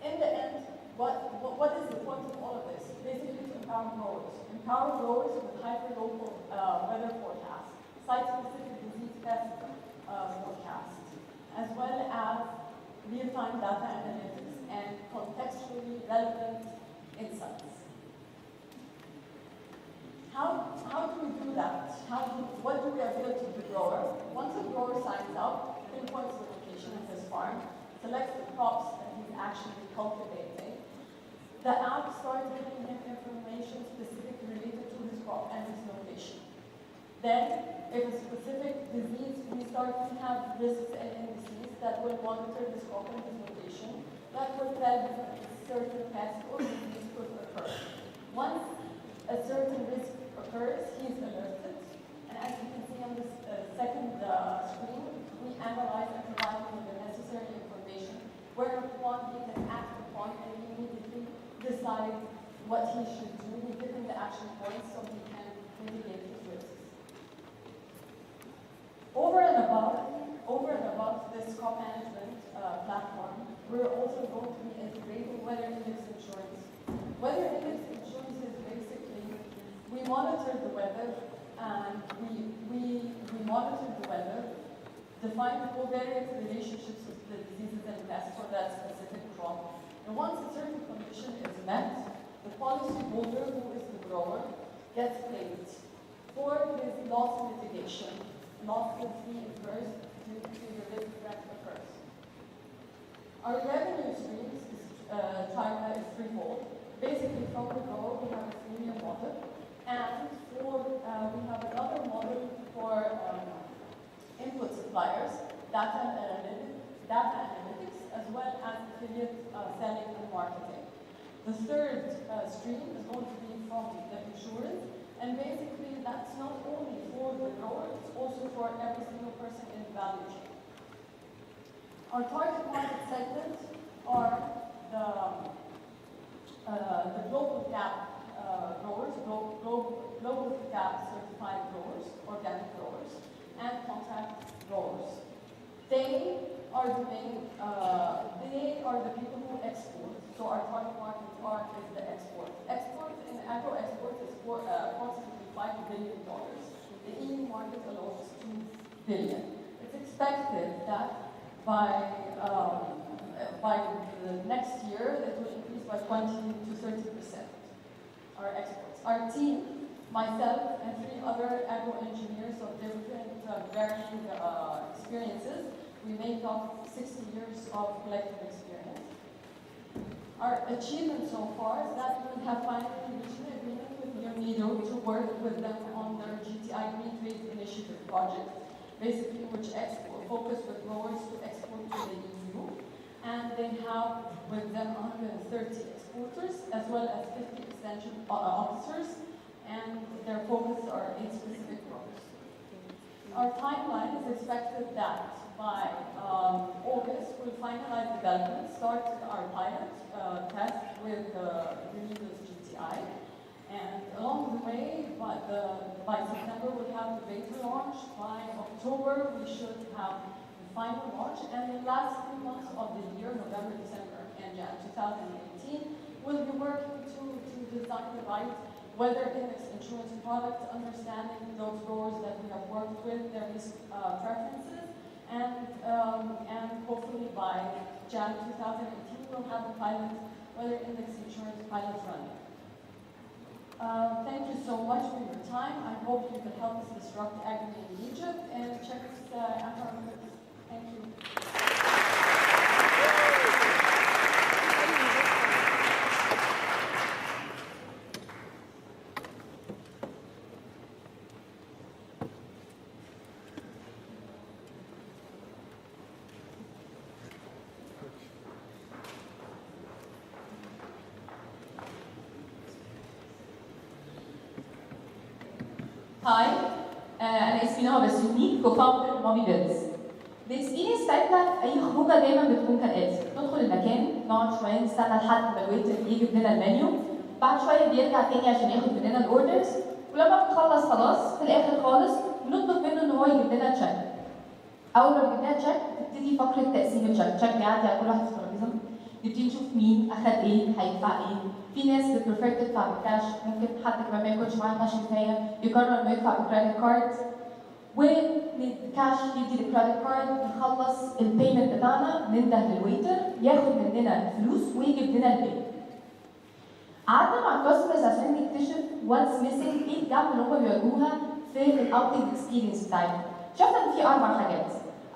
Speaker 8: In the end, what is the point of all of this? Basically to empower growers with hyper-local weather forecasts, site-specific disease pest forecasts, as well as real-time data analytics and contextually relevant insights. How do we do that? What do we avail to the grower? Once a grower signs up, pinpoints the location of his farm, selects the crops that he's actually cultivating, the app starts giving him information specifically related to his crop and his location. Then, if a specific disease, we have risks and indices that will monitor this crop and his location, that will tell him if a certain pest or disease could occur. Once a certain risk occurs, he's alerted, and as you can see on this second screen, we analyze and provide him with the necessary information whereupon he can act upon and immediately decide what he should do. We give him the action points so he can mitigate his risks. also going to be integrating weather index insurance. Weather index insurance is basically, we monitor the weather, and we monitor the weather, define the covariant relationships with the diseases and pests for that specific crop. And once a certain condition is met, the policyholder, who is the grower, gets paid for his loss mitigation. Loss that he incurs due to the risk that occurs. Our revenue streams is threefold. Basically, from the grower, we have a freemium model, and we have another model for input suppliers, data analytics, as well as affiliate selling and marketing. The third stream is going to be from the insurance, and basically that's not only for the grower, it's also for every single person in the value chain. Our target market segments are the global gap growers, global gap certified growers, organic growers, and contract growers. They are the people who export. So our target market is the export. Export in agro-export is approximately $5 billion. The EU market alone is $2 billion. It's expected that by the next year, it will increase by 20 to 30%. Our exports. Our team, myself, and 3 other agro-engineers of different varying experiences, we make up 60 years of collective experience. Our achievement so far is that we have finally reached an agreement with Hanorder to work with them on their GTI Green Trade Initiative project, basically which focus with growers to export to the EU. And they have with them 130 exporters as well as 50 extension officers, and their focus are in specific growers. Our timeline is expected that by August, we'll finalize development, start our pilot test with Hanorder's GTI, and along the way, by September, we'll have the beta launch. By October, we should have the final launch, and the last 3 months of the year, November, December, and January 2018, we'll be working to design the right weather index insurance product, understanding those growers that we have worked with, their risk preferences, and hopefully by January 2018, we'll have a pilot weather index insurance pilot running. Thank you so much for your time. I hope you can help us disrupt agri in Egypt, and check us out our videos. Thank you.
Speaker 9: هاي انا اسمي نهى بسيوني كوفاوندر MobiBills. الاكسبيرينس بتاعتنا في اي خروجه دايما بتكون كالاتي: ندخل المكان، نقعد شويه، نستنى لحد ما الويتر يجيب لنا المنيو، بعد شويه بيرجع تاني عشان ياخد مننا الاوردرز، ولما بنخلص خلاص في الاخر خالص بنطلب منه ان هو يجيب لنا تشيك. اول ما بيجيب لنا تشيك بتبتدي فقره تقسيم التشيك، تشيك بيعدي على كل واحد في الترابيزه، نبتدي نشوف مين اخد ايه، هيدفع ايه. في ناس بتبريفير تدفع بالكاش، ممكن حد كمان ما يكونش معاه كاش كفايه يقرر انه يدفع بكريدت كارد، والكاش يدي الكريدت كارد، نخلص البيمنت بتاعنا، ننده للويتر ياخد مننا الفلوس ويجيب لنا البيل. قعدنا مع الكاستمرز عشان نكتشف واتس ميسنج، ايه الجاب اللي هم بيواجهوها في الاوتنج اكسبيرينس بتاعتهم. شفنا ان في 4 حاجات.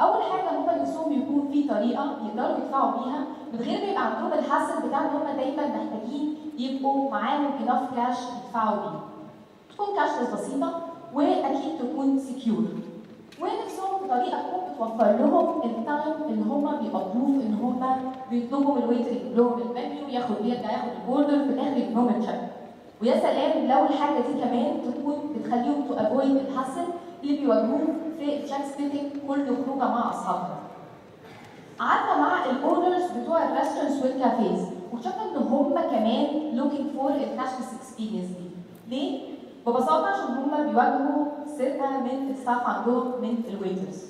Speaker 9: اول حاجه هم نفسهم يكون في طريقه يقدروا يدفعوا بيها من غير ما يبقى عندهم الحسن بتاع ان هم دايما محتاجين يبقوا معاهم انف كاش يدفعوا بيه. تكون كاشلس بسيطه واكيد تكون سكيور. ونفسهم بطريقه تكون بتوفر لهم التايم اللي هم بيقضوه ان هم بيطلبوا من الويتر يجيب لهم المنيو، يرجع ياخد الاوردر، في الاخر يجيب لهم التشيك. ويا سلام لو الحاجه دي كمان تكون بتخليهم تو افويد الحسن اللي بيواجهوه في التشيك سبليتنج كل خروجه مع اصحابهم. قعدنا مع الاونرز بتوع الريستورانتس والكافيز وشفنا ان هم كمان لوكينج فور الكاشلس اكسبيرينس دي. ليه؟ ببساطه عشان هم بيواجهوا سرقه من الستاف عندهم من الويترز.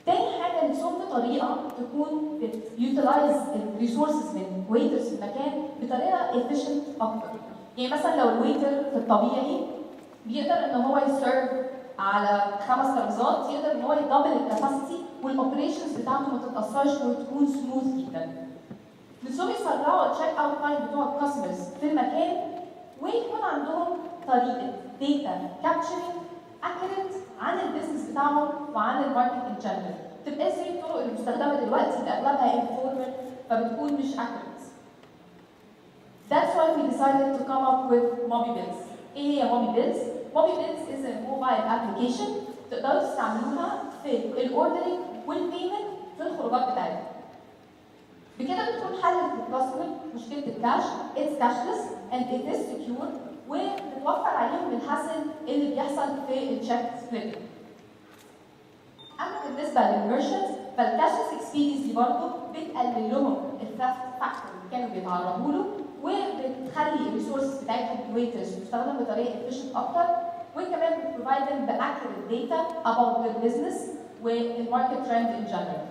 Speaker 9: تاني حاجه نفسهم في طريقه تكون بتيوتلايز الريسورسز من ويترز في المكان بطريقه efficient اكتر. يعني مثلا لو الويتر في الطبيعي بيقدر ان هو يسيرف على 5 ترابيزات، يقدر ان هو يدبل الكاباسيتي والاوبريشنز بتاعته ما تتاثرش وتكون سموث جدا. نفسهم يسرعوا التشيك اوت تايم بتوع الكاستمرز في المكان، ويكون عندهم طريقه داتا كابتشرنج اكيوريت عن البيزنس بتاعهم وعن الماركت ان جنرال. تبقى زي الطرق المستخدمه دلوقتي اللي اغلبها انفورمال فبتكون مش accurate. That's why we decided to come up with MobiBills. ايه هي MobiBills؟ MobiBills is a mobile application تقدروا تستعملوها في الاوردرنج والبيمنت في الخروجات بتاعتكم. بكده بتكون حلت للكاستمر مشكله الكاش، it's cashless and it is secure، وبتوفر عليهم الحسن اللي بيحصل في التشيك سبليتنج. اما بالنسبه للميرشنتس فالكاشلس اكسبيرينس دي برضه بتقلل لهم الثافت فاكتور اللي كانوا بيتعرضوا له، وبتخلي الريسورسز بتاعتهم الويترز تستخدم بطريقه efficient اكتر، وكمان بتبروفايد them باكيوريت داتا about their business والماركت ترند in general.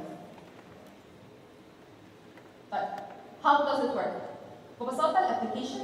Speaker 9: طيب how does it work؟ ببساطه الابلكيشن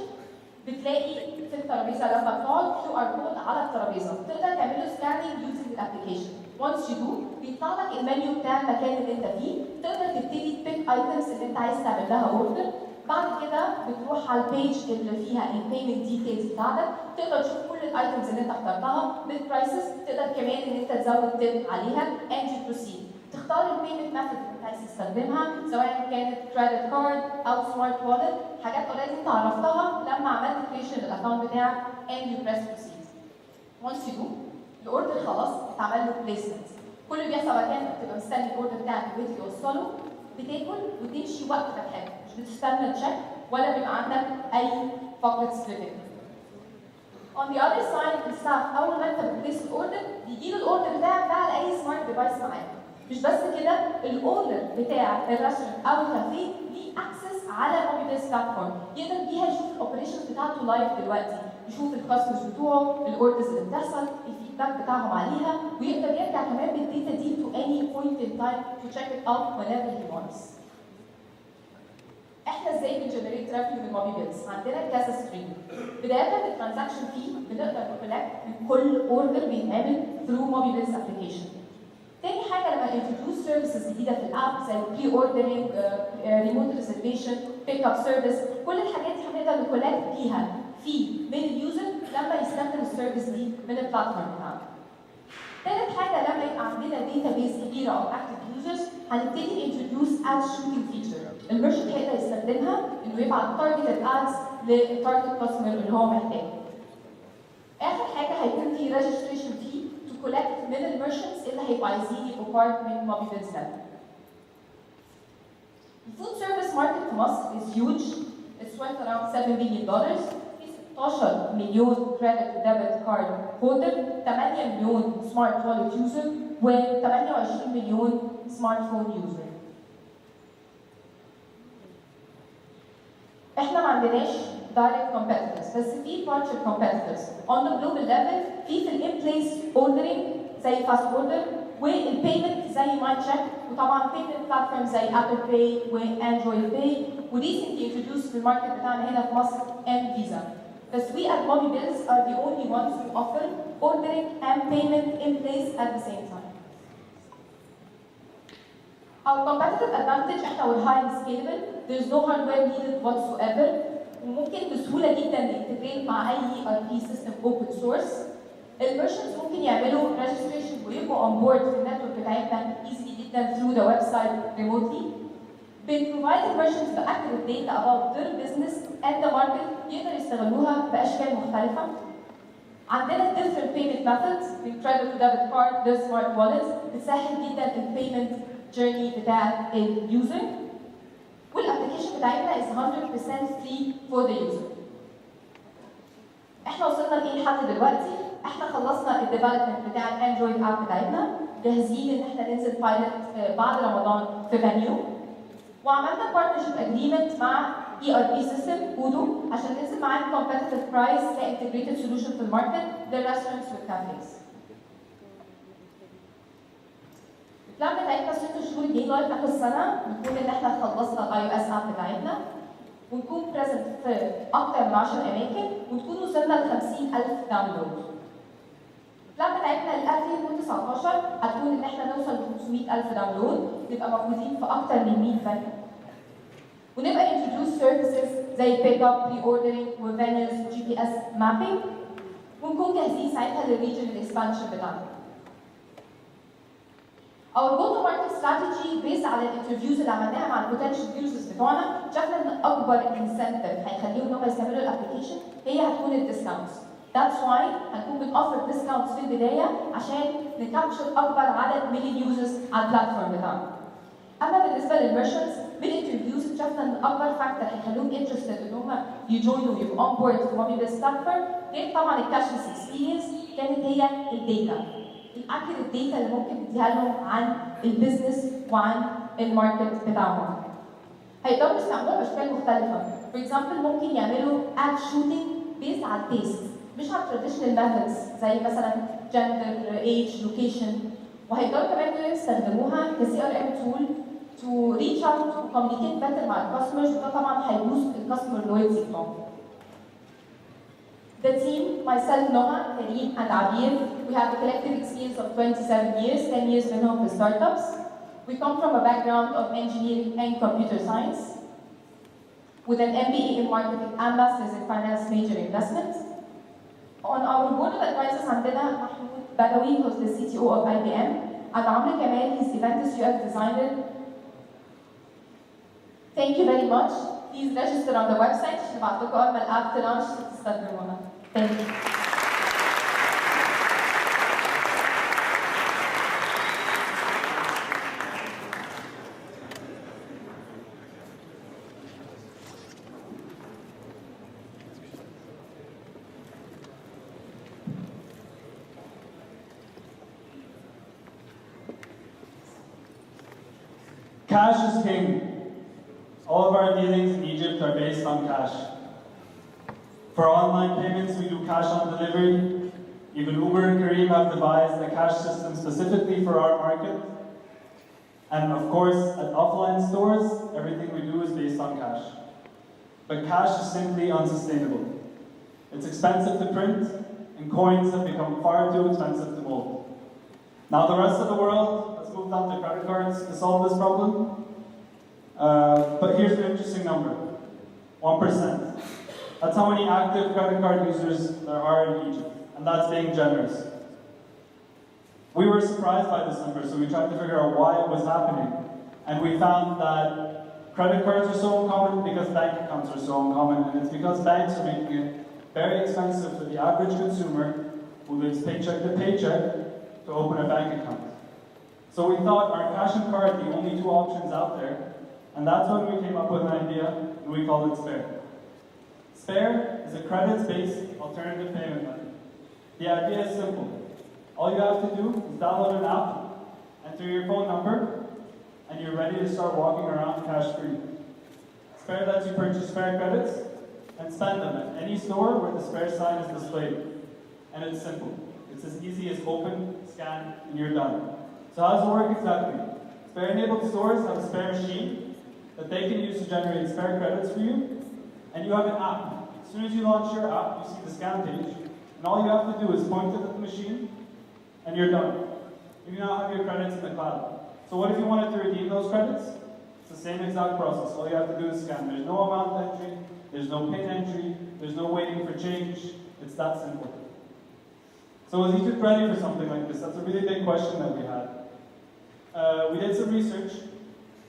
Speaker 9: بتلاقي في الترابيزه لما بتقعد QR كود على الترابيزه تقدر تعمل له سكاننج يوزنج الابلكيشن. once you do بيطلع لك المنيو بتاع المكان اللي انت فيه، تقدر تبتدي تبيك ايتمز اللي انت عايز تعمل لها اوردر. بعد كده بتروح على البيج اللي فيها البيمنت ديتيلز بتاعتك، تقدر تشوف كل الايتمز اللي انت اخترتها بالبرايسز، تقدر كمان ان انت تزود تيب عليها and you proceed. تختار البيمنت ميثود اللي انت عايز تستخدمها سواء كانت كريدت كارد او سمارت والت، حاجات اوريدي انت عرفتها لما عملت كريشن للاكونت بتاعك and you press proceed. once you do الاوردر خلاص اتعمل له بليسمنت. كل اللي بيحصل بعد كده انت بتبقى مستني الاوردر بتاعك البيت يوصله، بتاكل وتمشي وقت ما تحب، مش بتستنى تشيك ولا بيبقى عندك اي فقره سبليتنج. On the other side الستاف اول ما انت بتبليس الاوردر بيجي له الاوردر بتاعك ده على اي سمارت ديفايس معاك. مش بس كده، الاوردر بتاع الريستورانت او الكافيه ليه اكسس على MobiBills بلاتفورم، يقدر بيها يشوف الاوبريشنز بتاعته لايف دلوقتي، يشوف الكاستمرز بتوعه، الاوردرز اللي بتحصل، الفيدباك بتاعهم عليها، ويقدر يرجع كمان بالداتا دي to any point in time to check it out whenever he wants. احنا ازاي بنجنريت ريفينيو من MobiBills؟ عندنا كذا ستريم. بدايه بالترانزاكشن فيه بنقدر نكولكت من كل اوردر بيتعمل through MobiBills ابلكيشن. تاني حاجه لما introduce سيرفيسز جديده في الاب زي بري اوردرنج، ريموت ريزرفيشن، بيك اب سيرفيس، كل الحاجات دي هنقدر نكولكت فيها في من اليوزر لما يستخدم السيرفيس دي من البلاتفورم بتاعنا. تالت حاجه لما يبقى عندنا داتا بيز كبيره او اكتف يوزرز هنبتدي introduce ad shooting feature. الميرشنت هيقدر يستخدمها انه يبعت تارجتد ادز للتارجت كاستمر اللي هو محتاجه. اخر حاجه هيكون في ريجستريشن فيه to collect من الميرشنتس اللي هيبقوا عايزين يبقوا بارت من MobiBills Lab. The food service market في مصر is huge. It's worth around $7 billion. في 16 مليون credit debit card holder، 8 مليون smart wallet user، و 28 مليون smartphone user. احنا ما عندناش direct competitors بس في partial competitors. On the global level في in-place ordering زي fast order والpayment زي MyCop، وطبعا payment platforms زي Apple Pay وAndroid Pay، وريسنتلي introduced في الماركت بتاعنا هنا في مصر Visa. بس we at MobiBills are the only ones who offer ordering and payment in place at the same time. Our competitive advantage احنا we're highly scalable. There's no hardware needed whatsoever. وممكن بسهوله جدا ننتجريت مع اي ERP system open source. الميرشنتس ممكن يعملوا registration ويبقوا on board في النتورك بتاعتنا easily جدا through the website remotely. بنprovide الميرشنتس باكيوريت data about their business and the market يقدروا يستغلوها باشكال مختلفه. عندنا different payment methods من credit to debit card to smart wallets بتسهل جدا البيمنت journey بتاع اليوزر. والابلكيشن بتاعتنا is 100% free for the user. احنا وصلنا لايه لحد دلوقتي؟ احنا خلصنا الديفلوبمنت بتاع الاندرويد اب بتاعتنا، جاهزين ان احنا ننزل بايلوت بعد رمضان في فانيو، وعملنا بارتنرشيب اجريمنت مع ERP سيستم اودو عشان ننزل معاهم كومبتيتيف برايس كانتجريتد سولوشن في الماركت للريستورانتس والكافيز. البلان بتاعتنا 6 شهور الجايين لغايه اخر السنه بنكون ان احنا خلصنا الاي او اس اب بتاعتنا ونكون بريزنت في اكتر من 10 اماكن ونكون وصلنا ل 50,000 داونلود. البلان بتاعتنا ل 2019 هتكون ان احنا نوصل ل 500,000 داونلود، نبقى موجودين في اكتر من 100 بنك ونبقى introduce services زي بيك اب، بري اوردرنج، وفينرز، وجي بي اس مابينج ونكون جاهزين ساعتها للريجنال اكسبانشن بتاعنا. Our go-to-market strategy based على الانترفيوز اللي عملناها مع البوتنشال يوزرز بتوعنا، شفنا ان اكبر انسنتيف هيخليهم ان هم يستعملوا الابلكيشن هي هتكون الديسكاونتس. That's why هنكون بنوفر ديسكاونتس في البدايه عشان نكابشر اكبر عدد من اليوزرز على البلاتفورم بتاعنا. اما بالنسبه للميرشنتس بالانترفيوز اكتشفنا ان اكبر فاكتور هيخليهم انترستد ان هم يجوينوا ويبقوا اون بورد في MobiBills بلاتفورم غير طبعا الكاشلس اكسبيرينس كانت هي الداتا. الاكيوريت داتا اللي ممكن نديها لهم عن البيزنس وعن الماركت بتاعهم. هيقدروا يستعملوها باشكال مختلفه. فور اكزامبل ممكن يعملوا اد شوتنج بيزد على التيست مش على التراديشنال ميثودز زي مثلا جندر، ايج، لوكيشن. وهيقدروا كمان يستخدموها كسي ار ام تول to reach out to communicate better مع الكاستمرز وده طبعا هيبوست الكاستمر لويالتي بتاعهم. The team, myself, Noha, Kareem, and Abir, we have a collective experience of 27 years, 10 years minimum with startups. We come from a background of engineering and computer science, with an MBA in marketing and masters in finance major investments. On our board of advisors, عندنا محمود Badawi, who's the CTO of IBM, and Amr Kamal, he's Eventus UX designer. Thank you very much. Please register on the website عشان نبعت لكم أول ما الأب تلانش تستخدموها. Thank you.
Speaker 10: Cash is king. All of our dealings in Egypt are based on cash. For online payments, we do cash on delivery. Even Uber and Kareem have devised a cash system specifically for our market. And of course, at offline stores, everything we do is based on cash. But cash is simply unsustainable. It's expensive to print, and coins have become far too expensive to mold. Now the rest of the world has moved on to credit cards to solve this problem. But here's the interesting number, 1%. That's how many active credit card users there are in Egypt, and that's being generous. We were surprised by this number, so we tried to figure out why it was happening. And we found that credit cards are so uncommon because bank accounts are so uncommon, and it's because banks are making it very expensive for the average consumer who lives paycheck to paycheck to open a bank account. So we thought, are cash and card the only two options out there? And that's when we came up with an idea, and we called it Spare. Spare is a credits-based alternative payment method. The idea is simple. All you have to do is download an app, enter your phone number, and you're ready to start walking around cash-free. Spare lets you purchase Spare credits and spend them at any store where the Spare sign is displayed. And it's simple. It's as easy as open, scan, and you're done. So how does it work exactly? Spare-enabled stores have a Spare machine that they can use to generate Spare credits for you, and you have an app. As soon as you launch your app, you see the scan page, and all you have to do is point it at the machine, and you're done. You now have your credits in the cloud. So what if you wanted to redeem those credits? It's the same exact process. All you have to do is scan. There's no amount entry, there's no PIN entry, there's no waiting for change. It's that simple. So is Egypt ready for something like this? That's a really big question that we had. We did some research,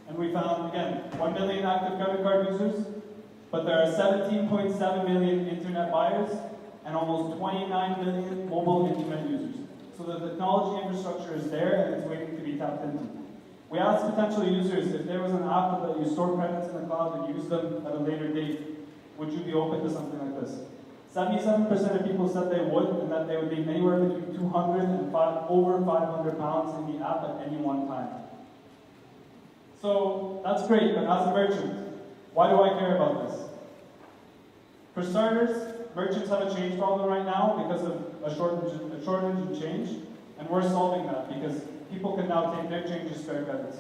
Speaker 10: and we found, again, 1 million active credit card users, but there are 17.7 million internet buyers and almost 29 million mobile internet users. So the technology infrastructure is there and it's waiting to be tapped into. We asked potential users if there was an app that let you store credits in the cloud and use them at a later date, would you be open to something like this? 77% of people said they would, and that they would leave anywhere between 200 and over 500 pounds in the app at any one time. So that's great, but as a merchant, why do I care about this? For starters, merchants have a change problem right now because of a shortage in change, and we're solving that because people can now take their change as spare credits.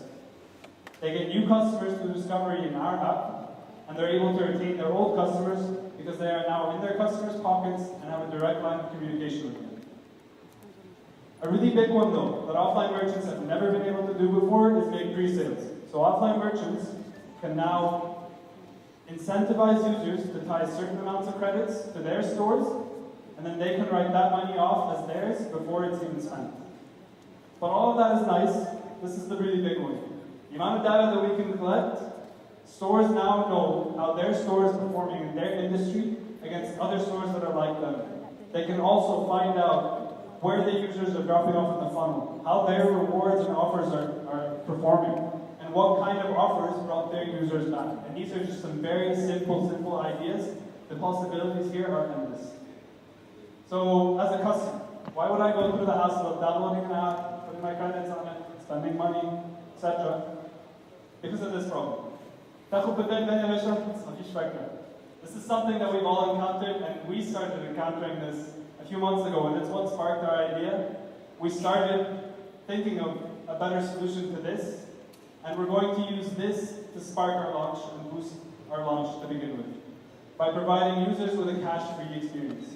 Speaker 10: They get new customers through discovery in our app, and they're able to retain their old customers because they are now in their customers' pockets and have a direct line of communication with them. A really big one though, that offline merchants have never been able to do before is make pre-sales. So offline merchants can now incentivize users to tie certain amounts of credits to their stores, and then they can write that money off as theirs before it's even spent. But all of that is nice. This is the really big one. The amount of data that we can collect, stores now know how their store is performing in their industry against other stores that are like them. They can also find out where the users are dropping off in the funnel, how their rewards and offers are performing, and what kind of offers brought their users back. And these are just some very simple ideas. The possibilities here are endless. So, as a customer, why would I go through the hassle of downloading an app, putting my credits on it, spending money, etc.? Because of this problem. This is something that we've all encountered, and we started encountering this a few months ago, and it's what sparked our idea. We started thinking of a better solution to this, and we're going to use this to spark our launch and boost our launch to begin with, by providing users with a cash-free experience.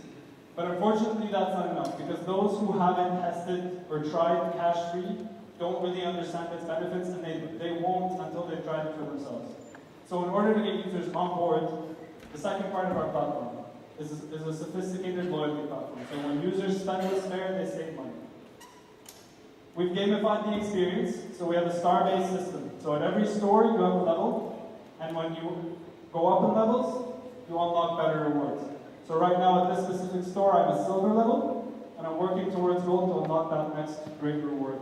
Speaker 10: But unfortunately, that's not enough, because those who haven't tested or tried cash-free don't really understand its benefits, and they won't until they've tried it for themselves. So in order to get users on board, the second part of our platform is a sophisticated loyalty platform. So when users spend with Spare, they save money. We've gamified the experience, so we have a star-based system. So at every store, you have a level, and when you go up in levels, you unlock better rewards. So right now at this specific store, I'm a silver level, and I'm working towards gold to unlock that next great reward.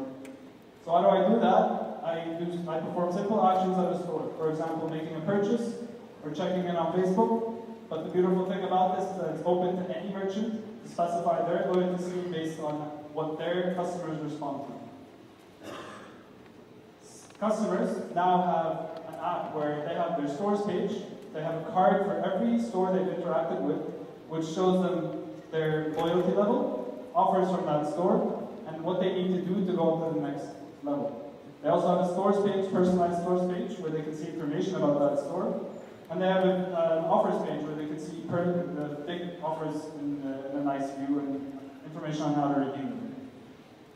Speaker 10: So how do I do that? I perform simple actions at a store. For example, making a purchase, or checking in on Facebook. But the beautiful thing about this is that it's open to any merchant to specify their loyalty scheme based on what their customers respond to. Customers now have an app where they have their stores page, they have a card for every store they've interacted with, which shows them their loyalty level, offers from that store, and what they need to do to go up to the next level. They also have a stores page, personalized stores page, where they can see information about that store. And they have an offers page where they can see the big offers in a nice view and information on how to redeem them.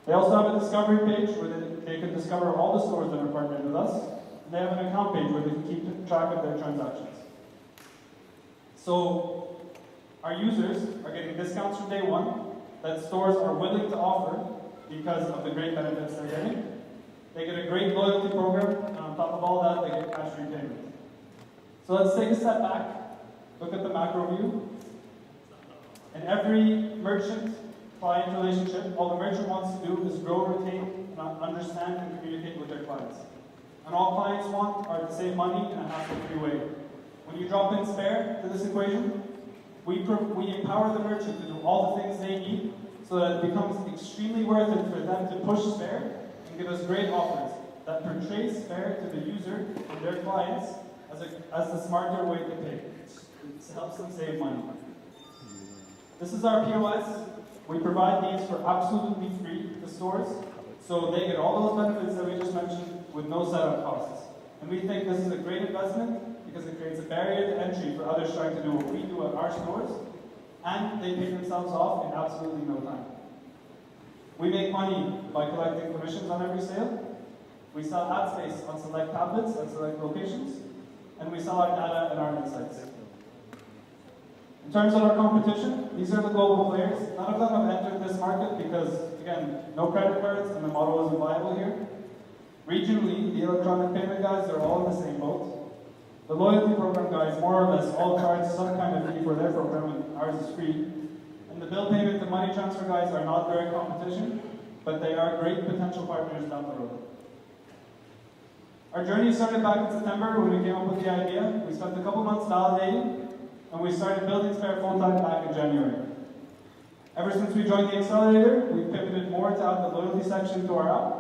Speaker 10: They also have a discovery page where they can discover all the stores that are partnered with us. And they have an account page where they can keep track of their transactions. So our users are getting discounts from day one that stores are willing to offer because of the great benefits they're getting. They get a great loyalty program, and on top of all that, they get cash repayment. So let's take a step back, look at the macro view. In every merchant-client relationship, all the merchant wants to do is grow, retain, and understand and communicate with their clients. And all clients want are to save money in a hassle-free way. When you drop in Spare to this equation, we empower the merchant to do all the things they need so that it becomes extremely worth it for them to push Spare and give us great offers that portray Spare to the user and their clients as the smarter way to pay. It helps them save money. This is our POS. We provide these for absolutely free to stores, so they get all those benefits that we just mentioned with no setup costs. And we think this is a great investment because it creates a barrier to entry for others trying to do what we do at our stores, and they pay themselves off in absolutely no time. We make money by collecting commissions on every sale. We sell ad space on select tablets and select locations, and we sell our data and our insights. In terms of our competition, these are the global players. None of them have entered this market because, again, no credit cards and the model isn't viable here. Regionally, the electronic payment guys are all in the same boat. The loyalty program guys more or less all charge some kind of fee for their program, and ours is free. And the bill payment and money transfer guys are not direct competition, but they are great potential partners down the road. Our journey started back in September when we came up with the idea. We spent a couple months validating, and we started building Spare full-time back in January. Ever since we joined the Accelerator, we've pivoted more to add the loyalty section to our app.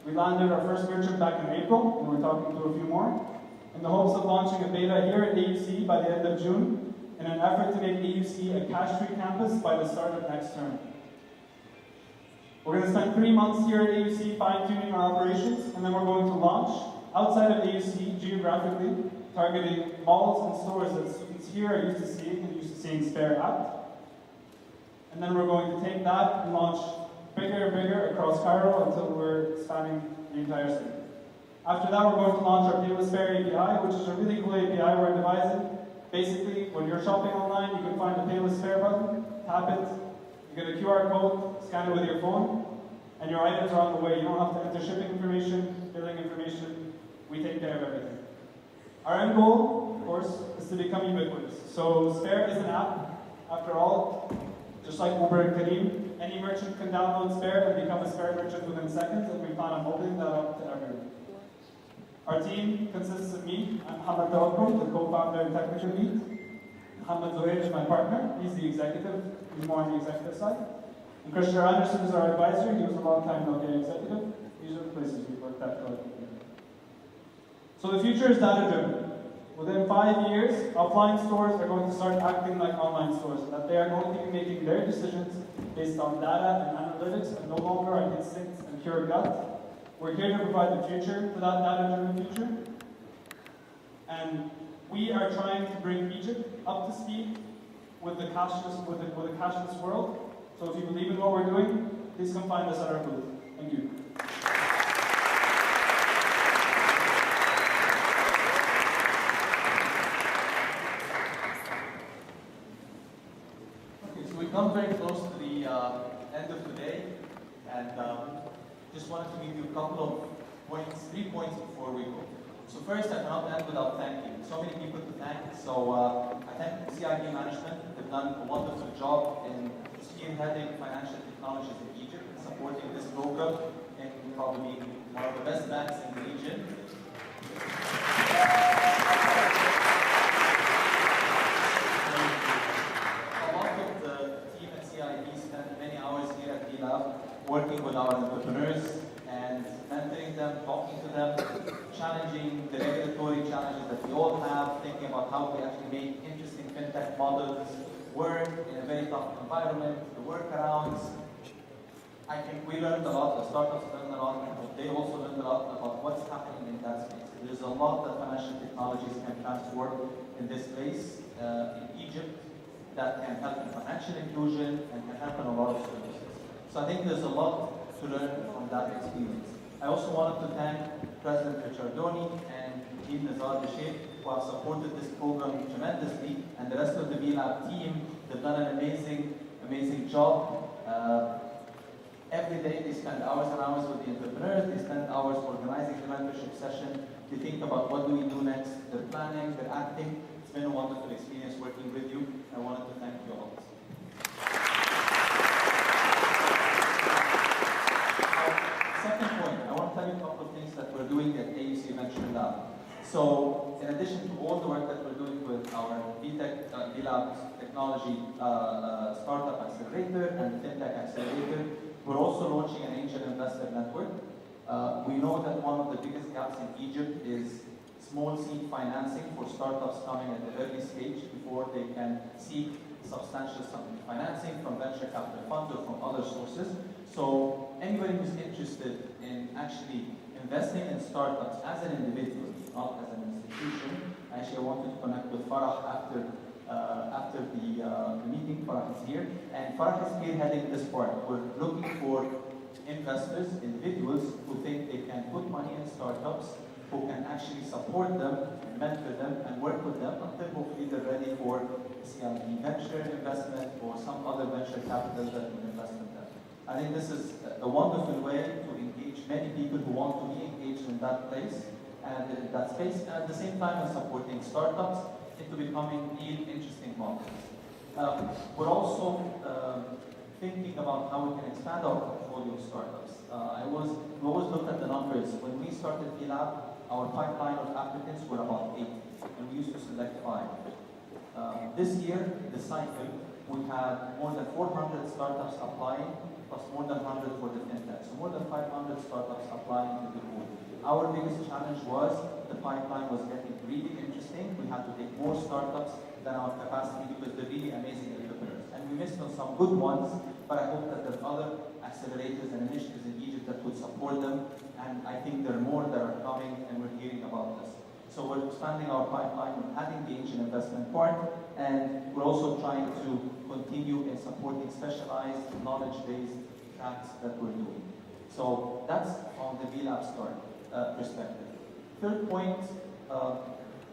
Speaker 10: We landed our first merchant back in April, and we're talking to a few more, in the hopes of launching a beta here at AUC by the end of June, in an effort to make AUC a cash-free campus by the start of next term. We're going to spend 3 months here at AUC fine-tuning our operations, and then we're going to launch outside of AUC geographically, targeting malls and stores that students here are used to seeing and used to seeing Spare at. And then we're going to take that and launch bigger and bigger across Cairo until we're spanning the entire city. After that, we're going to launch our Pay with Spare API, which is a really cool API we're devising. Basically, when you're shopping online, you can find the Pay with Spare button, tap it, you get a QR code, scan it with your phone, and your items are on the way. You don't have to enter shipping information, billing information. We take care of everything. Our end goal, of course, is to become ubiquitous. So Spare is an app, after all, just like Uber and Kareem. Any merchant can download Spare and become a Spare merchant within seconds, and we plan on opening that up to everyone. Our team consists of me. I'm Mohammed Tawakkul, the co-founder and technical lead. Mohammed Zuhair is my partner. He's the executive. He's more on the executive side. And Christian Anderson is our advisor. He was a long time Nokia executive. These are the places we worked at collectively. So the future is data-driven. Within 5 years, offline stores are going to start acting like online stores, that they are going to be making their decisions based on data and analytics and no longer on instincts and pure gut. We're here to provide the future for that data-driven future. And we are trying to bring Egypt up to speed with the cashless world. So if you believe in what we're doing, please come find us at our booth. Thank you.
Speaker 11: Okay, so we come very close to the end of the day, and just wanted to give you a couple of points, 3 points before we go. So first, I cannot end without thanking. So many people to thank. So I thank CIB management. They've done a wonderful job in spearheading financial technologies in Egypt and supporting this program and probably one of the best banks in the region. A lot of the team at CIB spent many hours here at D-Lab working with our entrepreneurs and mentoring them, talking to them, challenging the regulatory challenges that we all have, thinking about how we actually make interesting fintech models work in a very tough environment, the workarounds. I think we learned a lot, the startups learned a lot, but they also learned a lot about what's happening in that space. There's a lot that financial technologies can transform in this space in Egypt that can help in financial inclusion and can help in a lot of services. So I think there's a lot to learn from that experience. I also wanted to thank President Richardoni and Team Nizar Bashir who have supported this program tremendously, and the rest of the VLab team. They've done an amazing job. Every day they spend hours and hours with the entrepreneurs, they spend hours organizing the mentorship session, they think about what do we do next, they're planning, they're acting. It's been a wonderful experience working with you. I wanted to thank you all. Second point, I want to tell you a couple of things that we're doing at AUC Venture Lab. So, in addition to all the work that we're doing with our FinTech Technology Startup Accelerator and FinTech Accelerator, we're also launching an angel investor network. We know that one of the biggest gaps in Egypt is small seed financing for startups coming at the early stage before they can seek substantial financing from venture capital funds or from other sources. So anybody who's interested in actually investing in startups as an individual, not as an institution, actually I wanted to connect with Farah after the meeting. Farah is here, and Farah is spearheading this part. We're looking for investors, individuals who think they can put money in startups, who can actually support them, mentor them, and work with them until hopefully they're ready for CIB venture investment or some other venture capital that will invest in them. I think this is a wonderful way to engage many people who want to be engaged in that place and in that space, and at the same time supporting startups into becoming real interesting models. We're also thinking about how we can expand our portfolio of startups. We always looked at the numbers. When we started VLab, our pipeline of applicants were about 80, and we used to select 5. This year, the cycle, we had more than 400 startups applying, plus more than 100 for the FinTech. So more than 500 startups applying to the pool. Our biggest challenge was the pipeline was getting really interesting. We had to take more startups than our capacity because they're really amazing entrepreneurs. And we missed on some good ones, but I hope that there's other accelerators and initiatives in Egypt that would support them, and I think there are more that are coming, and we're hearing about this. So we're expanding our pipeline, we're adding the angel investment part, and we're also trying to continue in supporting specialized, knowledge-based tracks that we're doing. So that's on the VLab start perspective. Third point,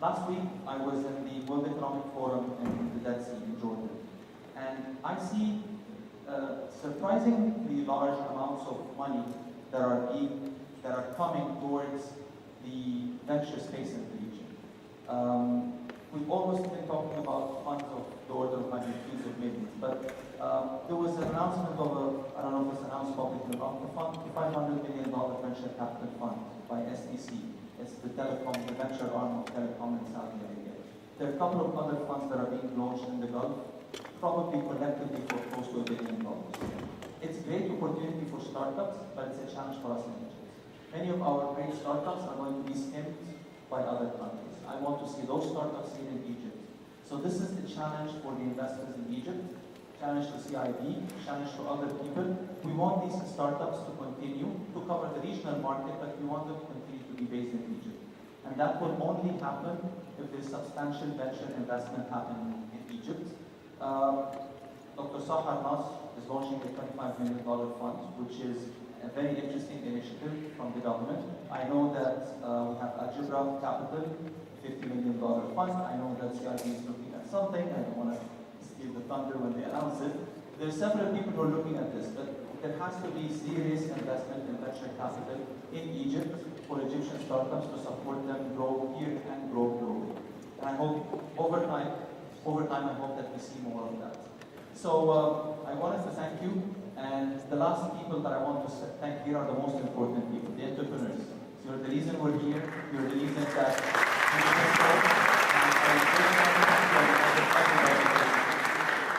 Speaker 11: last week I was in the World Economic Forum in the Dead Sea in Jordan, and I see surprisingly large amounts of money that are coming towards the venture space in the region. We've always been talking about funds of the order of magnitudes of millions, but there was an announcement of I don't know if it's announced publicly, about the fund, $500 million venture capital fund by STC. It's the venture arm of telecom in Saudi Arabia. There are a couple of other funds that are being launched in the Gulf, probably collectively for close to $1 billion. It's a great opportunity for startups, but it's a challenge for us in Egypt. Many of our great startups are going to be skimmed by other countries. I want to see those startups here in Egypt. So this is the challenge for the investors in Egypt, challenge to CIB, challenge to other people. We want these startups to continue to cover the regional market, but we want them to continue to be based in Egypt. And that will only happen if there's substantial venture investment happening in Egypt. Dr. Sahar Nas is launching a $25 million fund, which is a very interesting initiative from the government. I know that we have Algebra Capital, $50 million fund. I know that CIB is looking at something. I don't want to steal the thunder when they announce it. There are several people who are looking at this, but there has to be serious investment in venture capital in Egypt for Egyptian startups to support them grow here and grow globally. And I hope over time, I hope that we see more of that. So I wanted to thank you, and the last people that I want to thank here are the most important people, the entrepreneurs. You're the reason we're here, you're the reason that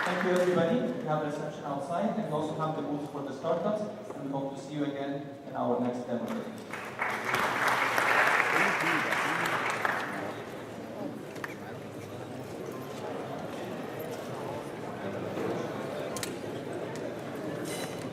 Speaker 11: Thank you everybody. We have a reception outside, and we also have the booth for the startups, and we hope to see you again in our next demo day.